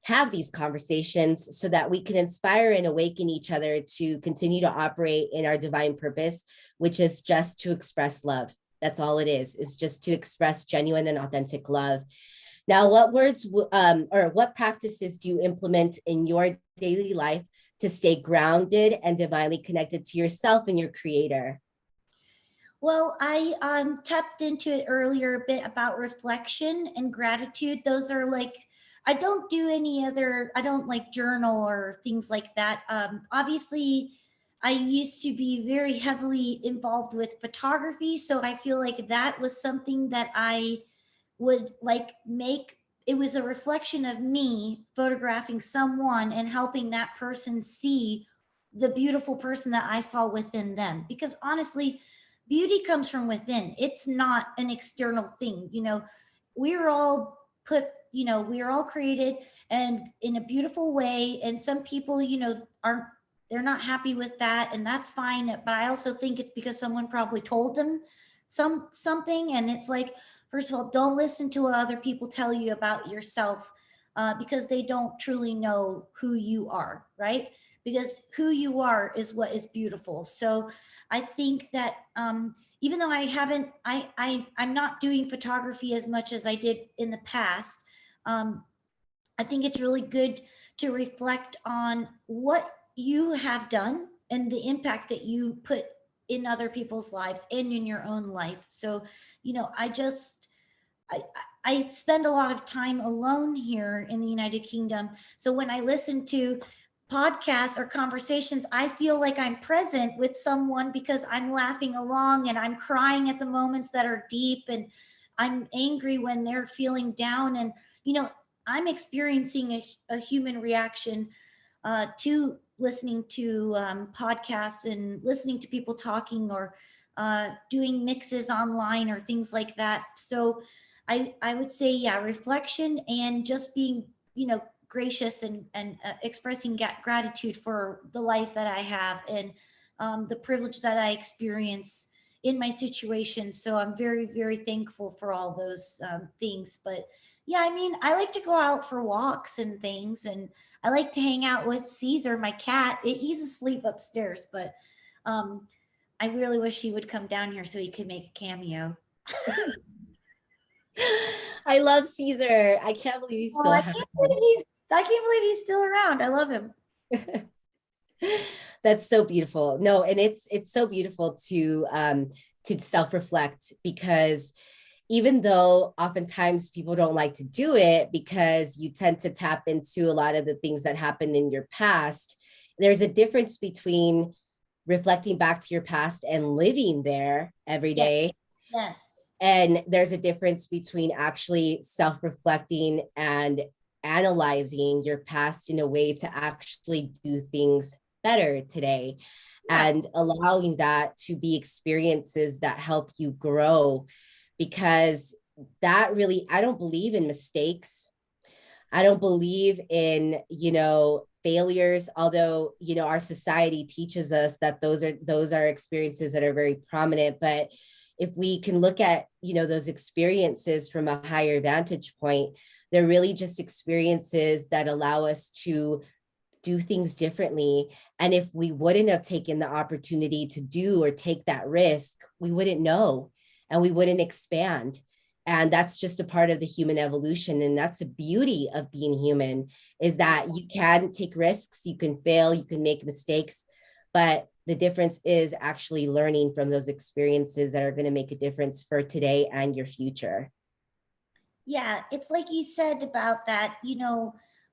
have these conversations so that we can inspire and awaken each other to continue to operate in our divine purpose, which is just to express love. That's all it is just to express genuine and authentic love. Now, what words or what practices do you implement in your daily life to stay grounded and divinely connected to yourself and your creator? Well, I tapped into it earlier a bit about reflection and gratitude. Those are like, I don't do any other, I don't like journal or things like that. Obviously, I used to be very heavily involved with photography. So I feel like that was something that I would like make. It was a reflection of me photographing someone and helping that person see the beautiful person that I saw within them. Because honestly, beauty comes from within. It's not an external thing. We're all we are all created and in a beautiful way. And some people, aren't, they're not happy with that, and that's fine. But I also think it's because someone probably told them something. And it's like, first of all, don't listen to what other people tell you about yourself, because they don't truly know who you are, right? Because who you are is what is beautiful. So I think that even though I haven't, I'm not doing photography as much as I did in the past. I think it's really good to reflect on what you have done and the impact that you put in other people's lives and in your own life. So, I just, I, I spend a lot of time alone here in the United Kingdom. So when I listen to podcasts or conversations, I feel like I'm present with someone because I'm laughing along and I'm crying at the moments that are deep, and I'm angry when they're feeling down. And, I'm experiencing a human reaction to listening to podcasts and listening to people talking, or doing mixes online or things like that. So I would say, yeah, reflection and just being, gracious and expressing gratitude for the life that I have, and the privilege that I experience in my situation. So I'm very, very thankful for all those things. But yeah, I mean, I like to go out for walks and things, and I like to hang out with Caesar, my cat. He's asleep upstairs, but I really wish he would come down here so he could make a cameo. I love Caesar. I can't believe he's Oh, still have I can't believe he's still around. I love him. That's so beautiful. No, and it's so beautiful to self-reflect, because even though oftentimes people don't like to do it because you tend to tap into a lot of the things that happened in your past, there's a difference between reflecting back to your past and living there every Yes. day. Yes. And there's a difference between actually self-reflecting and analyzing your past in a way to actually do things better today, Yeah. and allowing that to be experiences that help you grow. Because that really, I don't believe in mistakes. I don't believe in, failures, although, our society teaches us that those are experiences that are very prominent. But if we can look at, those experiences from a higher vantage point, they're really just experiences that allow us to do things differently. And if we wouldn't have taken the opportunity to do or take that risk, we wouldn't know, and we wouldn't expand. And that's just a part of the human evolution. And that's the beauty of being human, is that you can take risks, you can fail, you can make mistakes, but the difference is actually learning from those experiences that are going to make a difference for today and your future. Yeah, it's like you said about that,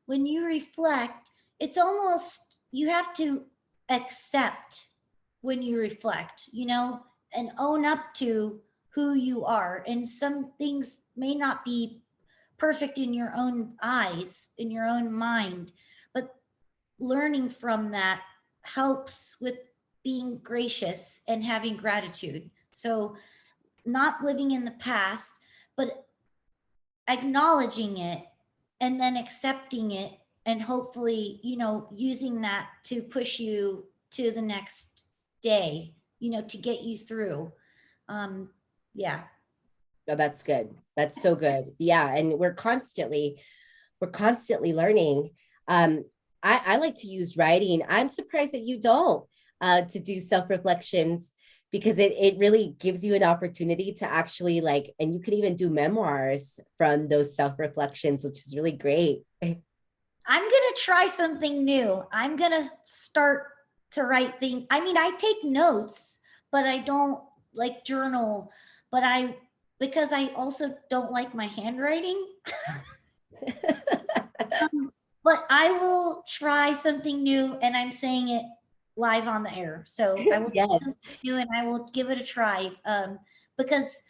when you reflect, it's almost, you have to accept when you reflect, and own up to who you are. And some things may not be perfect in your own eyes, in your own mind, but learning from that helps with being gracious and having gratitude. So not living in the past, but acknowledging it and then accepting it, and hopefully, using that to push you to the next day, to get you through. Yeah. Oh, that's good. That's so good. Yeah. And we're constantly learning. I like to use writing. I'm surprised that you don't, to do self-reflections, because it really gives you an opportunity to actually like, and you can even do memoirs from those self-reflections, which is really great. I'm going to try something new. I'm going to start to write things. I mean, I take notes, but I don't like journal, because I also don't like my handwriting. But I will try something new, and I'm saying it live on the air. So I will Yes. try something new and I will give it a try. Because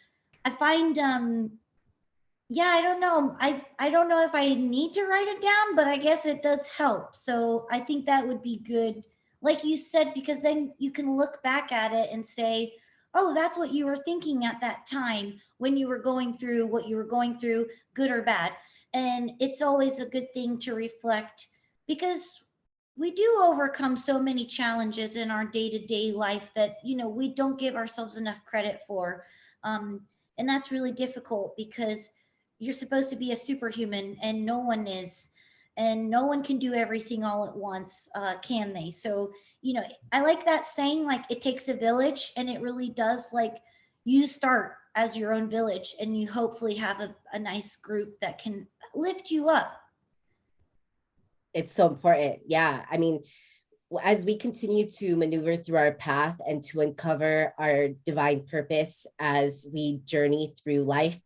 I find, yeah, I don't know. I don't know if I need to write it down, but I guess it does help. So I think that would be good. Like you said, because then you can look back at it and say, oh, that's what you were thinking at that time when you were going through what you were going through, good or bad. And it's always a good thing to reflect, because we do overcome so many challenges in our day-to-day life that, we don't give ourselves enough credit for. And that's really difficult, because you're supposed to be a superhuman and no one is, and no one can do everything all at once, can they? So, I like that saying, like, it takes a village, and it really does. Like, you start as your own village, and you hopefully have a nice group that can lift you up. It's so important. Yeah. I mean, as we continue to maneuver through our path and to uncover our divine purpose as we journey through life,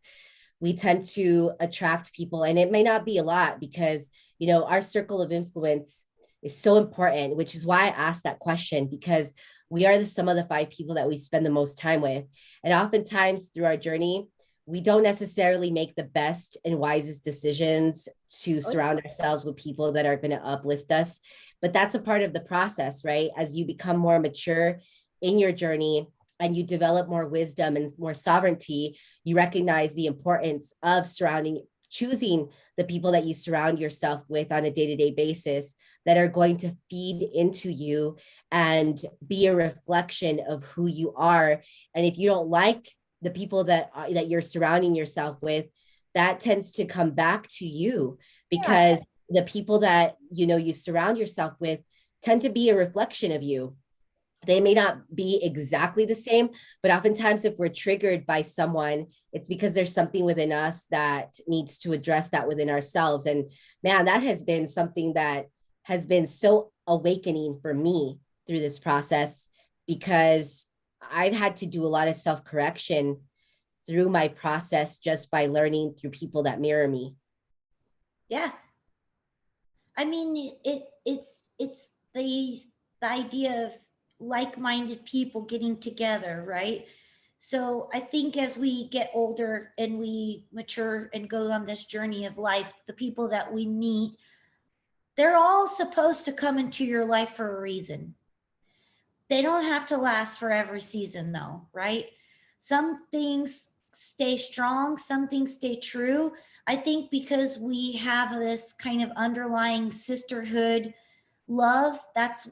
we tend to attract people, and it may not be a lot, because our circle of influence is so important, which is why I asked that question, because we are the sum of the five people that we spend the most time with. And oftentimes through our journey, we don't necessarily make the best and wisest decisions to surround ourselves with people that are going to uplift us. But that's a part of the process, right? As you become more mature in your journey and you develop more wisdom and more sovereignty, you recognize the importance of choosing the people that you surround yourself with on a day-to-day basis that are going to feed into you and be a reflection of who you are. And if you don't like the people that you're surrounding yourself with, that tends to come back to you, because the people that you surround yourself with tend to be a reflection of you. They may not be exactly the same, but oftentimes if we're triggered by someone, it's because there's something within us that needs to address that within ourselves. And man, that has been something that has been so awakening for me through this process, because I've had to do a lot of self-correction through my process just by learning through people that mirror me. Yeah. I mean, it's the idea of like-minded people getting together, right? So I think as we get older and we mature and go on this journey of life, the people that we meet, they're all supposed to come into your life for a reason. They don't have to last for every season, though, right? Some things stay strong, some things stay true. I think because we have this kind of underlying sisterhood love, that's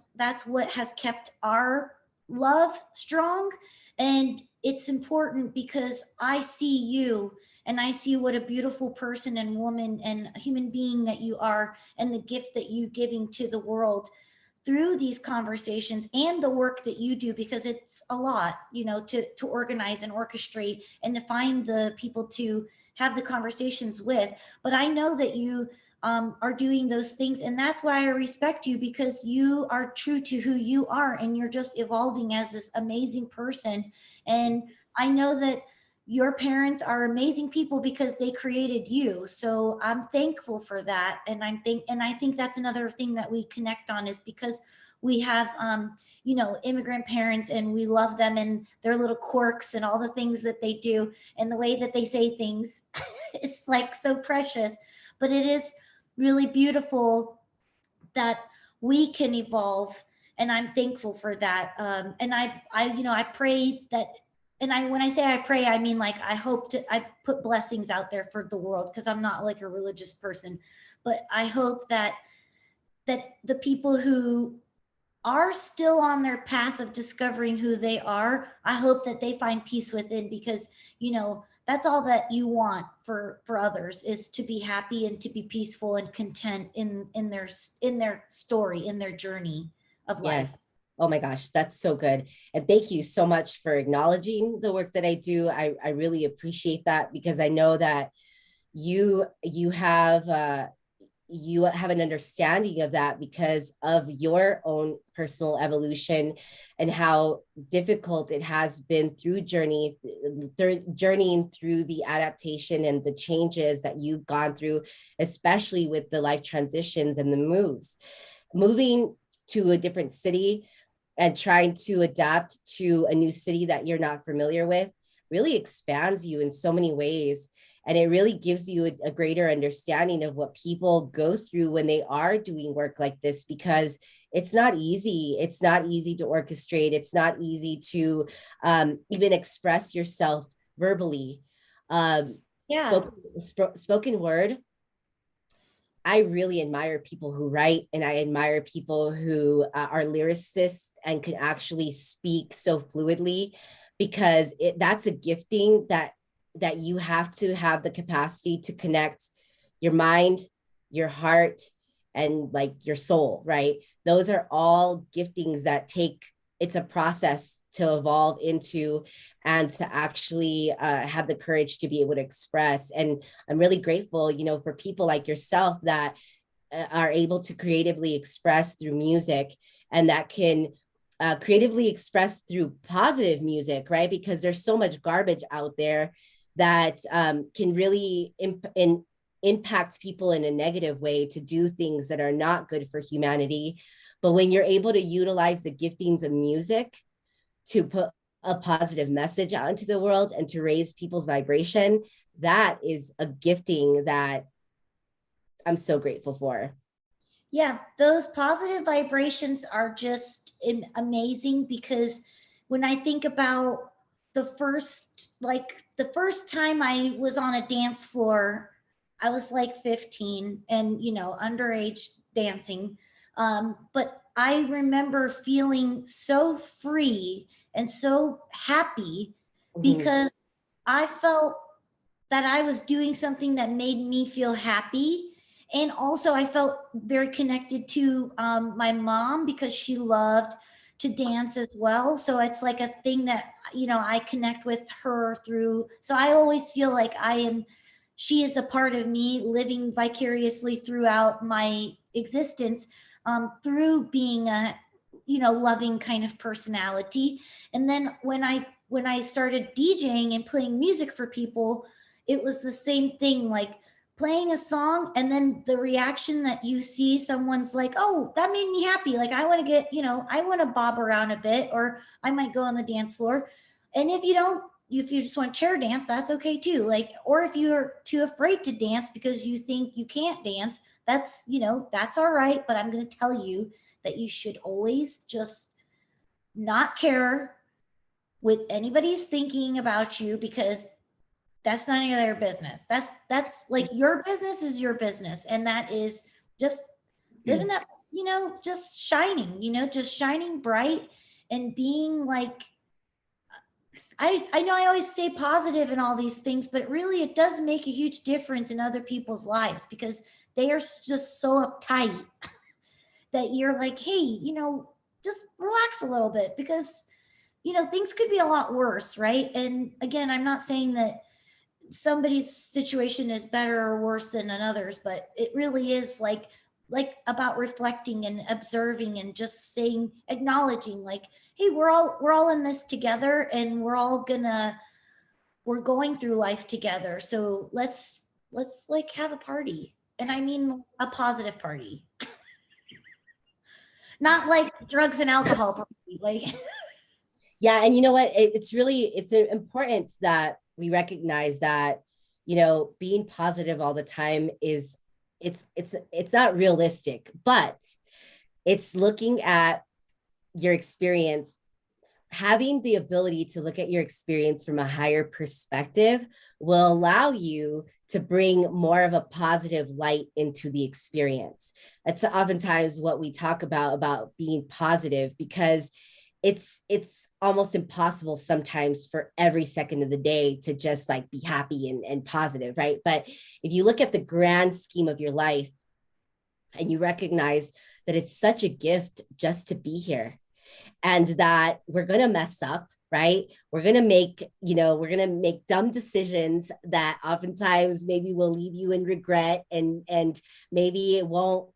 what has kept our love strong. And it's important because I see you, and I see what a beautiful person and woman and human being that you are, and the gift that you giving to the world through these conversations and the work that you do, because it's a lot, to organize and orchestrate and to find the people to have the conversations with. But I know that you are doing those things, and that's why I respect you, because you are true to who you are, and you're just evolving as this amazing person. And I know that your parents are amazing people because they created you. So I'm thankful for that. And I think that's another thing that we connect on, is because we have, you know, immigrant parents, and we love them and their little quirks and all the things that they do and the way that they say things. It's like so precious, but it is really beautiful that we can evolve, and I'm thankful for that. And you know, I pray that, and when I say I pray, I mean, like, I put blessings out there for the world, because I'm not like a religious person, but I hope that the people who are still on their path of discovering who they are, I hope that they find peace within, because, you know, that's all that you want for others, is to be happy and to be peaceful and content in their story, in their journey of life. Yes. Oh my gosh, that's so good. And thank you so much for acknowledging the work that I do. I really appreciate that, because I know that you have you have an understanding of that because of your own personal evolution and how difficult it has been journeying through the adaptation and the changes that you've gone through, especially with the life transitions and the moving to a different city and trying to adapt to a new city that you're not familiar with really expands you in so many ways. And it really gives you a greater understanding of what people go through when they are doing work like this, because it's not easy. It's not easy to orchestrate. It's not easy to even express yourself verbally. Yeah. Spoken word, I really admire people who write, and I admire people who are lyricists and can actually speak so fluidly, because that's a gifting that you have to have the capacity to connect your mind, your heart, and like your soul, right? Those are all giftings that it's a process to evolve into and to actually have the courage to be able to express. And I'm really grateful, you know, for people like yourself that are able to creatively express through music, and that can creatively express through positive music, right? Because there's so much garbage out there that can really impact people in a negative way to do things that are not good for humanity. But when you're able to utilize the giftings of music to put a positive message out into the world and to raise people's vibration, that is a gifting that I'm so grateful for. Yeah, those positive vibrations are just amazing, because when I think about the first time I was on a dance floor, I was like 15 and, you know, underage dancing. But I remember feeling so free and so happy, Mhm. because I felt that I was doing something that made me feel happy. And also, I felt very connected to my mom, because she loved to dance as well. So it's like a thing that, you know, I connect with her through. So I always feel like she is a part of me, living vicariously throughout my existence, through being a, you know, loving kind of personality. And then when I started DJing and playing music for people, it was the same thing, like playing a song, and then the reaction that you see, someone's like, oh, that made me happy, like I want to get, you know, I want to bob around a bit, or I might go on the dance floor. And if you just want chair dance, that's okay too. Like, or if you're too afraid to dance because you think you can't dance, that's, you know, that's all right. But I'm going to tell you that you should always just not care what anybody's thinking about you, because that's none of their business. That's like, your business is your business, and that is just living that, you know, just shining, you know, just shining bright, and being like, I know I always say positive and all these things, but really it does make a huge difference in other people's lives, because they are just so uptight that you're like, hey, you know, just relax a little bit, because, you know, things could be a lot worse, right? And again, I'm not saying that somebody's situation is better or worse than another's, but it really is like about reflecting and observing and just saying, acknowledging, like, hey, we're all in this together, and we're going through life together, so let's like have a party, and I mean a positive party. not like drugs and alcohol, probably. Like, Yeah, and you know what? It's important that we recognize that, being positive all the time is it's not realistic, but it's looking at your experience, having the ability to look at your experience from a higher perspective will allow you to bring more of a positive light into the experience. That's oftentimes what we talk about being positive, because it's almost impossible sometimes for every second of the day to just like be happy and positive, right? But if you look at the grand scheme of your life and you recognize that it's such a gift just to be here, and that we're going to mess up, right? We're going to make dumb decisions that oftentimes maybe will leave you in regret, and maybe it won't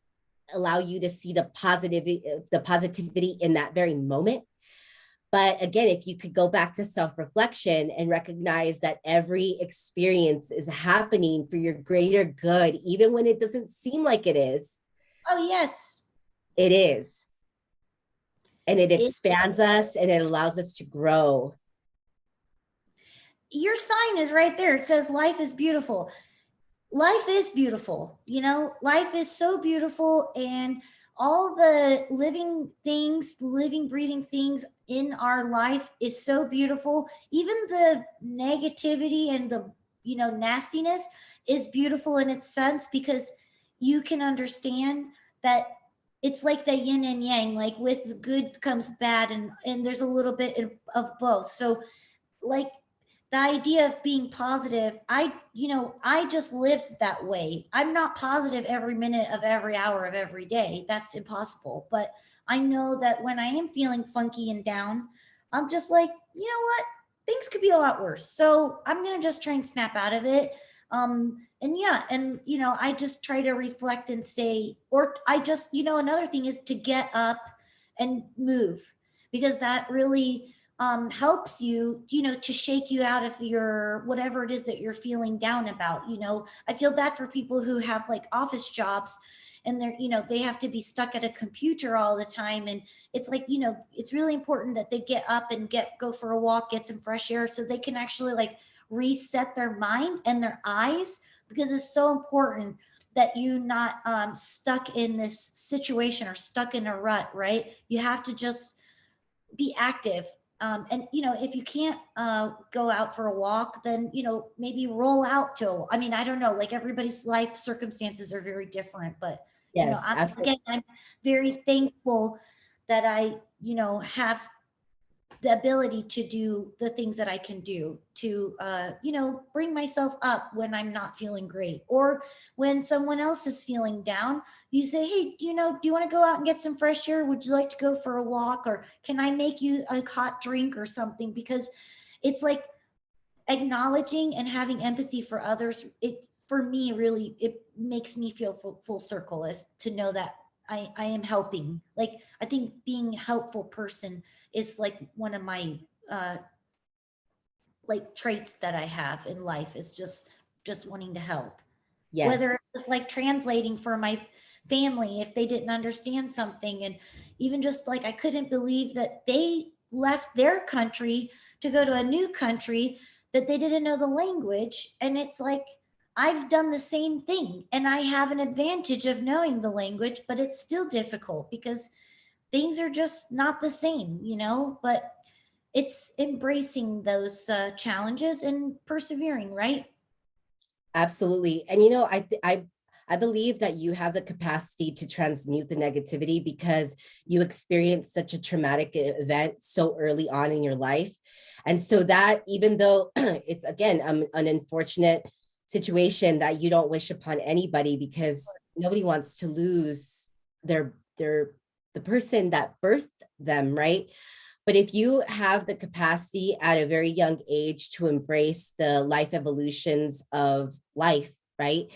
allow you to see the positivity in that very moment. But again, if you could go back to self-reflection and recognize that every experience is happening for your greater good, even when it doesn't seem like it is. oh yes, It is. And it expands us and it allows us to grow. Your sign is right there. It says life is beautiful. Life is beautiful. Life is so beautiful, and all the living, breathing things in our life is so beautiful. Even the negativity and the, nastiness is beautiful in its sense, because you can understand that it's like the yin and yang, like with good comes bad, and there's a little bit of both. So like the idea of being positive, I just live that way. I'm not positive every minute of every hour of every day. That's impossible. But I know that when I am feeling funky and down, I'm just like, you know what? Things could be a lot worse. So I'm going to just try and snap out of it. And yeah, and I just try to reflect and say, or I just, another thing is to get up and move, because that really helps you, to shake you out of your whatever it is that you're feeling down about. I feel bad for people who have like office jobs, and they're, they have to be stuck at a computer all the time. And it's like, it's really important that they get up and go for a walk, get some fresh air, so they can actually like reset their mind and their eyes, because it's so important that you not stuck in this situation or stuck in a rut, right? You have to just be active. And if you can't go out for a walk, then maybe roll out to, I don't know, like everybody's life circumstances are very different, but Yes, absolutely. I'm very thankful that I have the ability to do the things that I can do to, bring myself up when I'm not feeling great, or when someone else is feeling down. You say, hey, do you want to go out and get some fresh air? Would you like to go for a walk? Or can I make you a hot drink or something? Because it's like acknowledging and having empathy for others. It, for me, really, it makes me feel full circle, as to know that I am helping. Like, I think being a helpful person is like one of my like traits that I have in life, is just wanting to help. Whether Yes. it's like translating for my family if they didn't understand something, and even just like I couldn't believe that they left their country to go to a new country that they didn't know the language. And it's like, I've done the same thing, and I have an advantage of knowing the language, but it's still difficult because things are just not the same, but it's embracing those challenges and persevering, right? Absolutely. And I believe that you have the capacity to transmute the negativity because you experienced such a traumatic event so early on in your life. And so that, even though it's again an unfortunate situation that you don't wish upon anybody, because nobody wants to lose their the person that birthed them, right? But if you have the capacity at a very young age to embrace the life evolutions of life, right?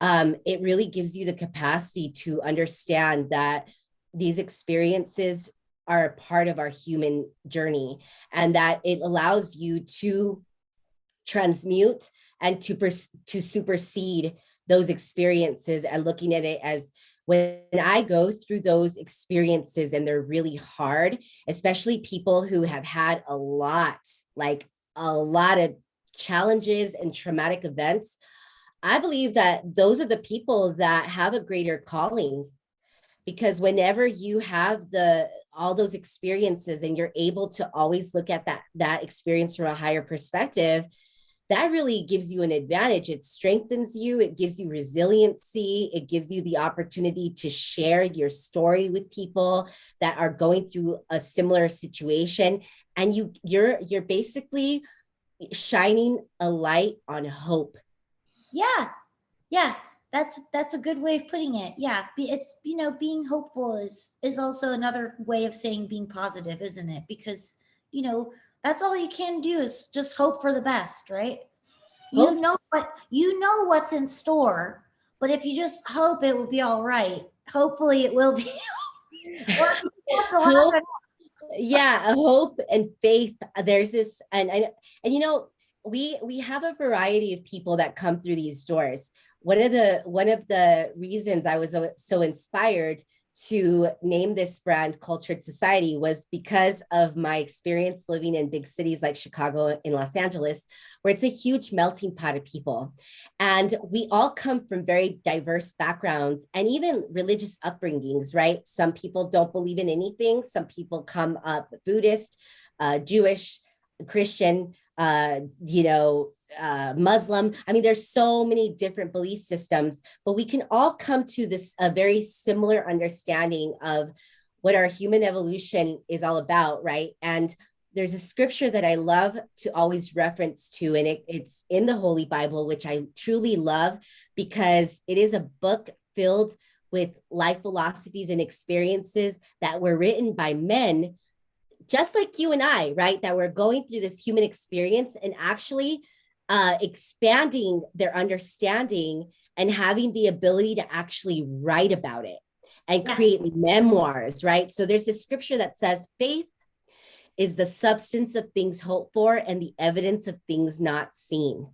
It really gives you the capacity to understand that these experiences are a part of our human journey, and that it allows you to transmute and to supersede those experiences, and looking at it as when I go through those experiences and they're really hard, especially people who have had a lot, like a lot of challenges and traumatic events, I believe that those are the people that have a greater calling, because whenever you have all those experiences and you're able to always look at that experience from a higher perspective, that really gives you an advantage. It strengthens you, it gives you resiliency, it gives you the opportunity to share your story with people that are going through a similar situation. And you're basically shining a light on hope. Yeah, that's a good way of putting it. Yeah, it's, being hopeful is also another way of saying being positive, isn't it? Because that's all you can do is just hope for the best, right? Hope. You know what's in store, but if you just hope it will be all right, hopefully it will be. Hope, yeah, hope and faith. There's this, and we have a variety of people that come through these doors. One of the reasons I was so inspired to name this brand Cultured Society was because of my experience living in big cities like Chicago and Los Angeles, where it's a huge melting pot of people. And we all come from very diverse backgrounds and even religious upbringings, right? Some people don't believe in anything. Some people come up Buddhist, Jewish, Christian, Muslim. I mean, there's so many different belief systems, but we can all come to a very similar understanding of what our human evolution is all about, right? And there's a scripture that I love to always reference to, and it's in the Holy Bible, which I truly love because it is a book filled with life philosophies and experiences that were written by men just like you and I, right? That we're going through this human experience and actually expanding their understanding and having the ability to actually write about it and create memoirs, right? So there's this scripture that says, faith is the substance of things hoped for and the evidence of things not seen.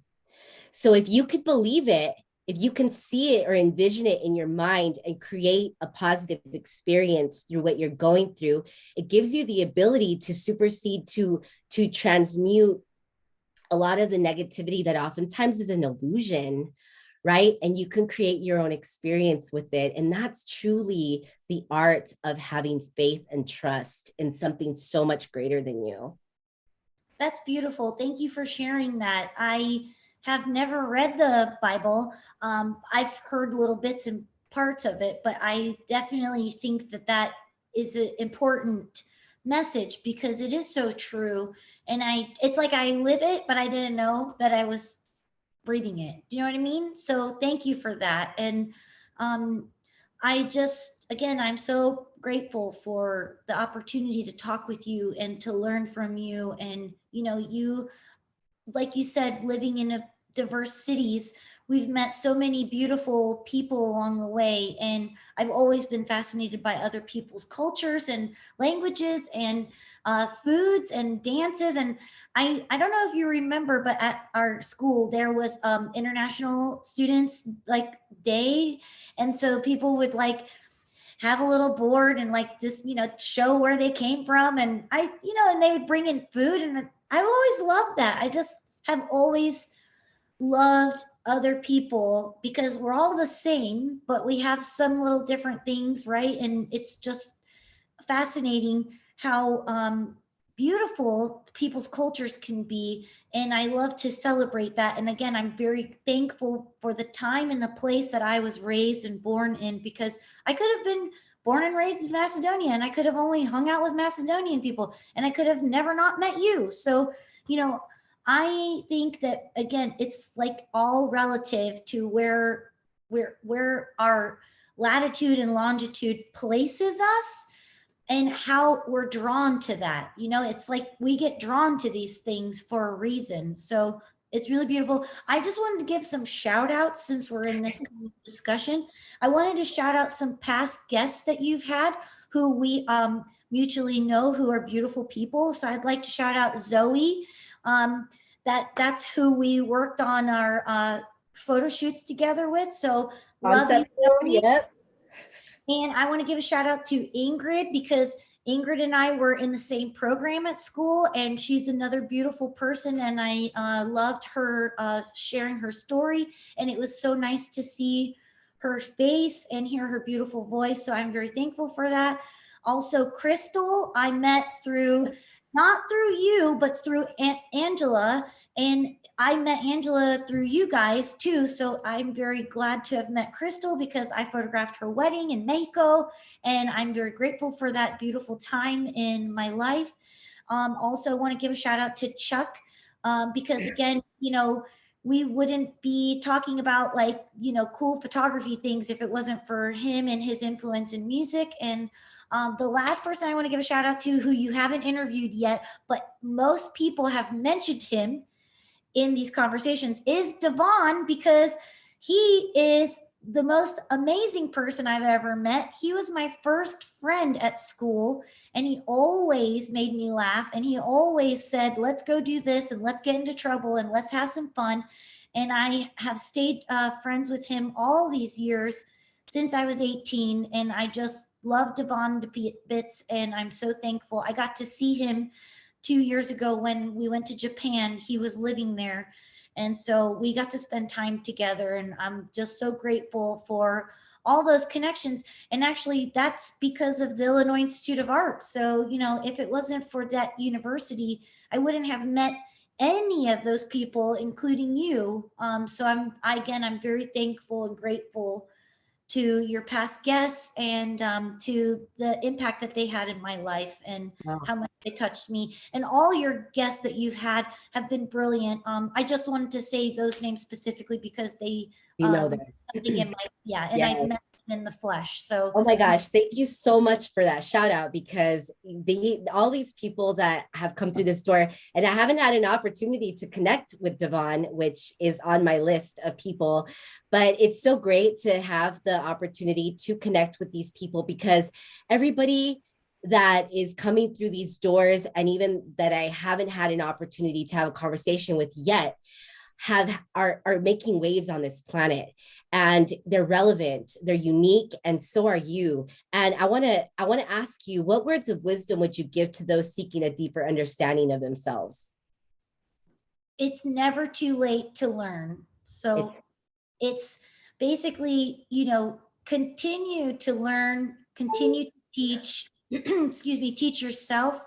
So if you could believe it, if you can see it or envision it in your mind and create a positive experience through what you're going through, it gives you the ability to supersede, to transmute a lot of the negativity that oftentimes is an illusion, right? And you can create your own experience with it. And that's truly the art of having faith and trust in something so much greater than you. That's beautiful. Thank you for sharing that. I have never read the Bible. I've heard little bits and parts of it, but I definitely think that is an important message because it is so true. And it's like I live it, but I didn't know that I was breathing it. Do you know what I mean? So thank you for that. And again, I'm so grateful for the opportunity to talk with you and to learn from you. And, you, like you said, living in a diverse cities, we've met so many beautiful people along the way. And I've always been fascinated by other people's cultures and languages and foods and dances. And I don't know if you remember, but at our school, there was International Students like Day. And so people would like have a little board and like just, show where they came from. And and they would bring in food. And I've always loved that. I just have always loved other people because we're all the same, but we have some little different things, right? And it's just fascinating how beautiful people's cultures can be. And I love to celebrate that. And again, I'm very thankful for the time and the place that I was raised and born in, because I could have been born and raised in Macedonia and I could have only hung out with Macedonian people and I could have never not met you. So, I think that again, it's like all relative to where our latitude and longitude places us and how we're drawn to that. It's like we get drawn to these things for a reason. So it's really beautiful. I just wanted to give some shout outs since we're in this discussion. I wanted to shout out some past guests that you've had who we mutually know who are beautiful people. So I'd like to shout out Zoe. That's who we worked on our photo shoots together with. So love you, Zoe. Yep. And I want to give a shout out to Ingrid because Ingrid and I were in the same program at school, and she's another beautiful person. And I loved her sharing her story. And it was so nice to see her face and hear her beautiful voice. So I'm very thankful for that. Also, Crystal, I met through, not through you, but through Angela. And I met Angela through you guys too. So I'm very glad to have met Crystal because I photographed her wedding in Mexico. And I'm very grateful for that beautiful time in my life. Also, want to give a shout out to Chuck because, again, we wouldn't be talking about like, cool photography things if it wasn't for him and his influence in music. And the last person I want to give a shout out to, who you haven't interviewed yet, but most people have mentioned him in these conversations, is Devon, because he is the most amazing person I've ever met. He was my first friend at school, and he always made me laugh. And he always said, let's go do this and let's get into trouble and let's have some fun. And I have stayed friends with him all these years since I was 18. And I just love Devon to bits. And I'm so thankful. I got to see him 2 years ago when we went to Japan. He was living there. And so we got to spend time together. And I'm just so grateful for all those connections. And actually, that's because of the Illinois Institute of Art. So, if it wasn't for that university, I wouldn't have met any of those people, including you. So I'm very thankful and grateful to your past guests and to the impact that they had in my life and how much they touched me. And all your guests that you've had have been brilliant. I just wanted to say those names specifically because they That. something in my and I've met them in the flesh. So oh my gosh, thank you so much for that shout out, because all these people that have come through this door, and I haven't had an opportunity to connect with Devon, which is on my list of people, but it's so great to have the opportunity to connect with these people, because everybody that is coming through these doors, and even that I haven't had an opportunity to have a conversation with yet, are making waves on this planet, and they're relevant, they're unique, and so are you. And I want to ask you, what words of wisdom would you give to those seeking a deeper understanding of themselves? It's never too late to learn. So it's basically, continue to learn, continue to teach, excuse me, teach yourself.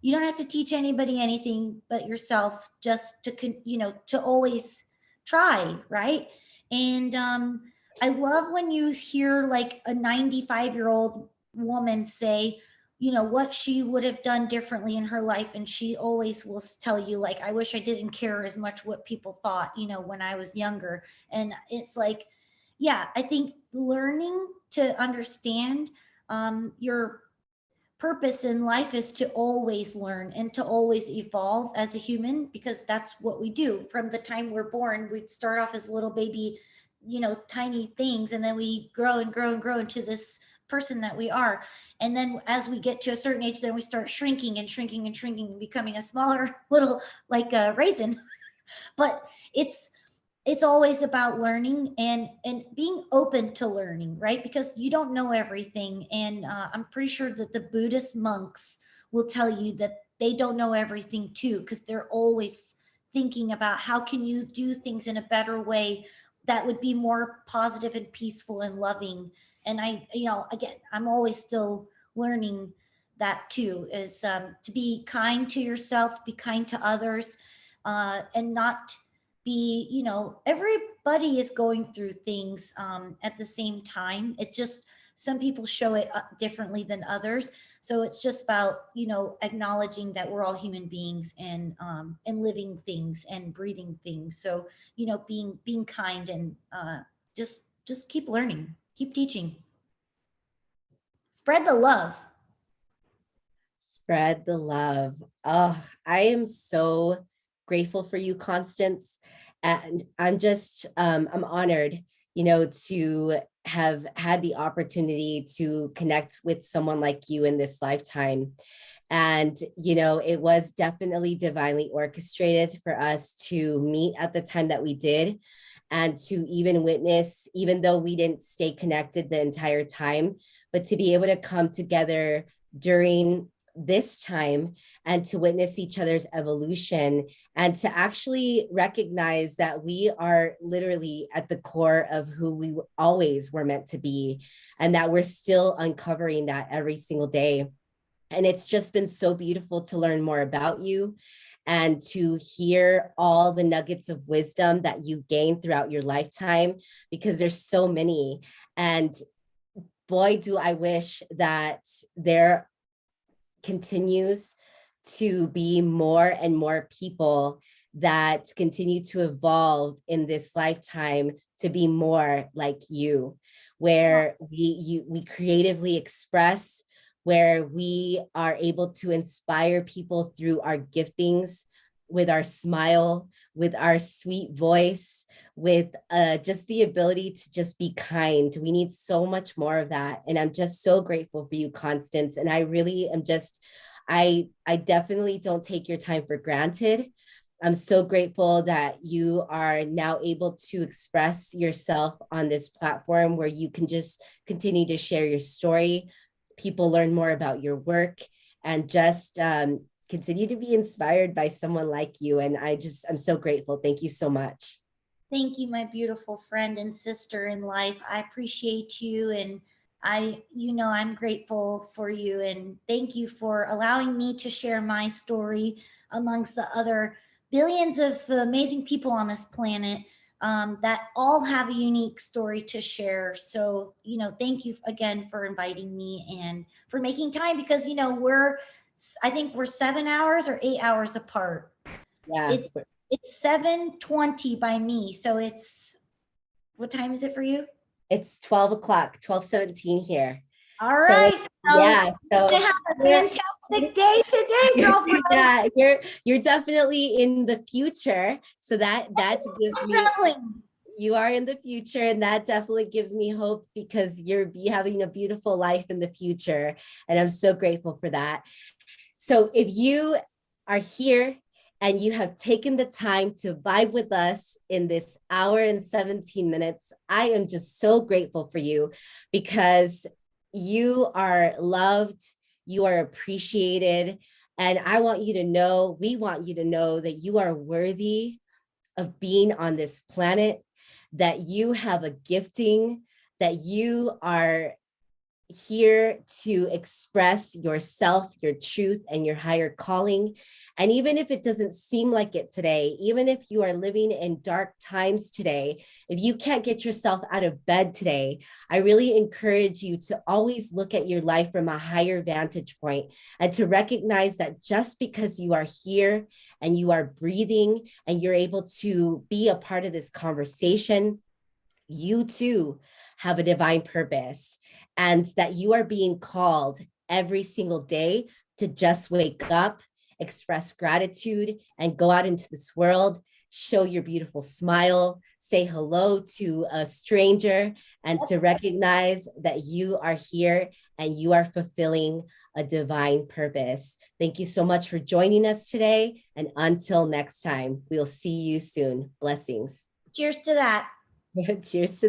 You don't have to teach anybody anything but yourself, just to always try, right? And I love when you hear like a 95-year-old woman say, what she would have done differently in her life. And she always will tell you, like, I wish I didn't care as much what people thought, when I was younger. And it's like, yeah, I think learning to understand your purpose in life is to always learn and to always evolve as a human, because that's what we do from the time we're born. We start off as little baby, tiny things, and then we grow and grow and grow into this person that we are. And then as we get to a certain age, then we start shrinking and shrinking and shrinking and becoming a smaller little, like a raisin. But it's always about learning and being open to learning, right? Because you don't know everything. And I'm pretty sure that the Buddhist monks will tell you that they don't know everything too, because they're always thinking about how can you do things in a better way that would be more positive and peaceful and loving. And again, I'm always still learning that too, is to be kind to yourself, be kind to others, and not be, everybody is going through things at the same time. It just, some people show it differently than others. So it's just about, acknowledging that we're all human beings and living things and breathing things. So, being kind and just keep learning, keep teaching, spread the love. Spread the love. Oh, I am so grateful for you, Constance. And I'm honored, to have had the opportunity to connect with someone like you in this lifetime. And, it was definitely divinely orchestrated for us to meet at the time that we did. and to even witness, even though we didn't stay connected the entire time, but to be able to come together during this time and to witness each other's evolution and to actually recognize that we are literally at the core of who we always were meant to be, and that we're still uncovering that every single day. And it's just been so beautiful to learn more about you and to hear all the nuggets of wisdom that you gained throughout your lifetime, because there's so many. And boy, do I wish that there continues to be more and more people that continue to evolve in this lifetime to be more like you, where we creatively express, where we are able to inspire people through our giftings, with our smile, with our sweet voice, with just the ability to just be kind. We need so much more of that. And I'm just so grateful for you, Constance. And I really am just, I definitely don't take your time for granted. I'm so grateful that you are now able to express yourself on this platform where you can just continue to share your story. People learn more about your work and just continue to be inspired by someone like you. And I'm so grateful. Thank you so much. Thank you, my beautiful friend and sister in life. I appreciate you. And I'm grateful for you. And thank you for allowing me to share my story amongst the other billions of amazing people on this planet that all have a unique story to share. So, thank you again for inviting me and for making time, because, I think we're 7 hours or 8 hours apart. Yeah. It's 7:20 by me. So what time is it for you? It's 12 o'clock, 12:17 here. All right. So, yeah. So you have a fantastic day today, girlfriend. Yeah, you're definitely in the future. So that gives me, you are in the future, and that definitely gives me hope, because you're having a beautiful life in the future. And I'm so grateful for that. So if you are here and you have taken the time to vibe with us in this hour and 17 minutes, I am just so grateful for you, because you are loved, you are appreciated. And we want you to know that you are worthy of being on this planet, that you have a gifting, that you are here to express yourself, your truth, and your higher calling. And even if it doesn't seem like it today, even if you are living in dark times today, if you can't get yourself out of bed today, I really encourage you to always look at your life from a higher vantage point, and to recognize that just because you are here and you are breathing and you're able to be a part of this conversation, you too have a divine purpose, and that you are being called every single day to just wake up, express gratitude, and go out into this world, show your beautiful smile, say hello to a stranger, and to recognize that you are here and you are fulfilling a divine purpose. Thank you so much for joining us today. And until next time, we'll see you soon. Blessings. Cheers to that. Cheers to that.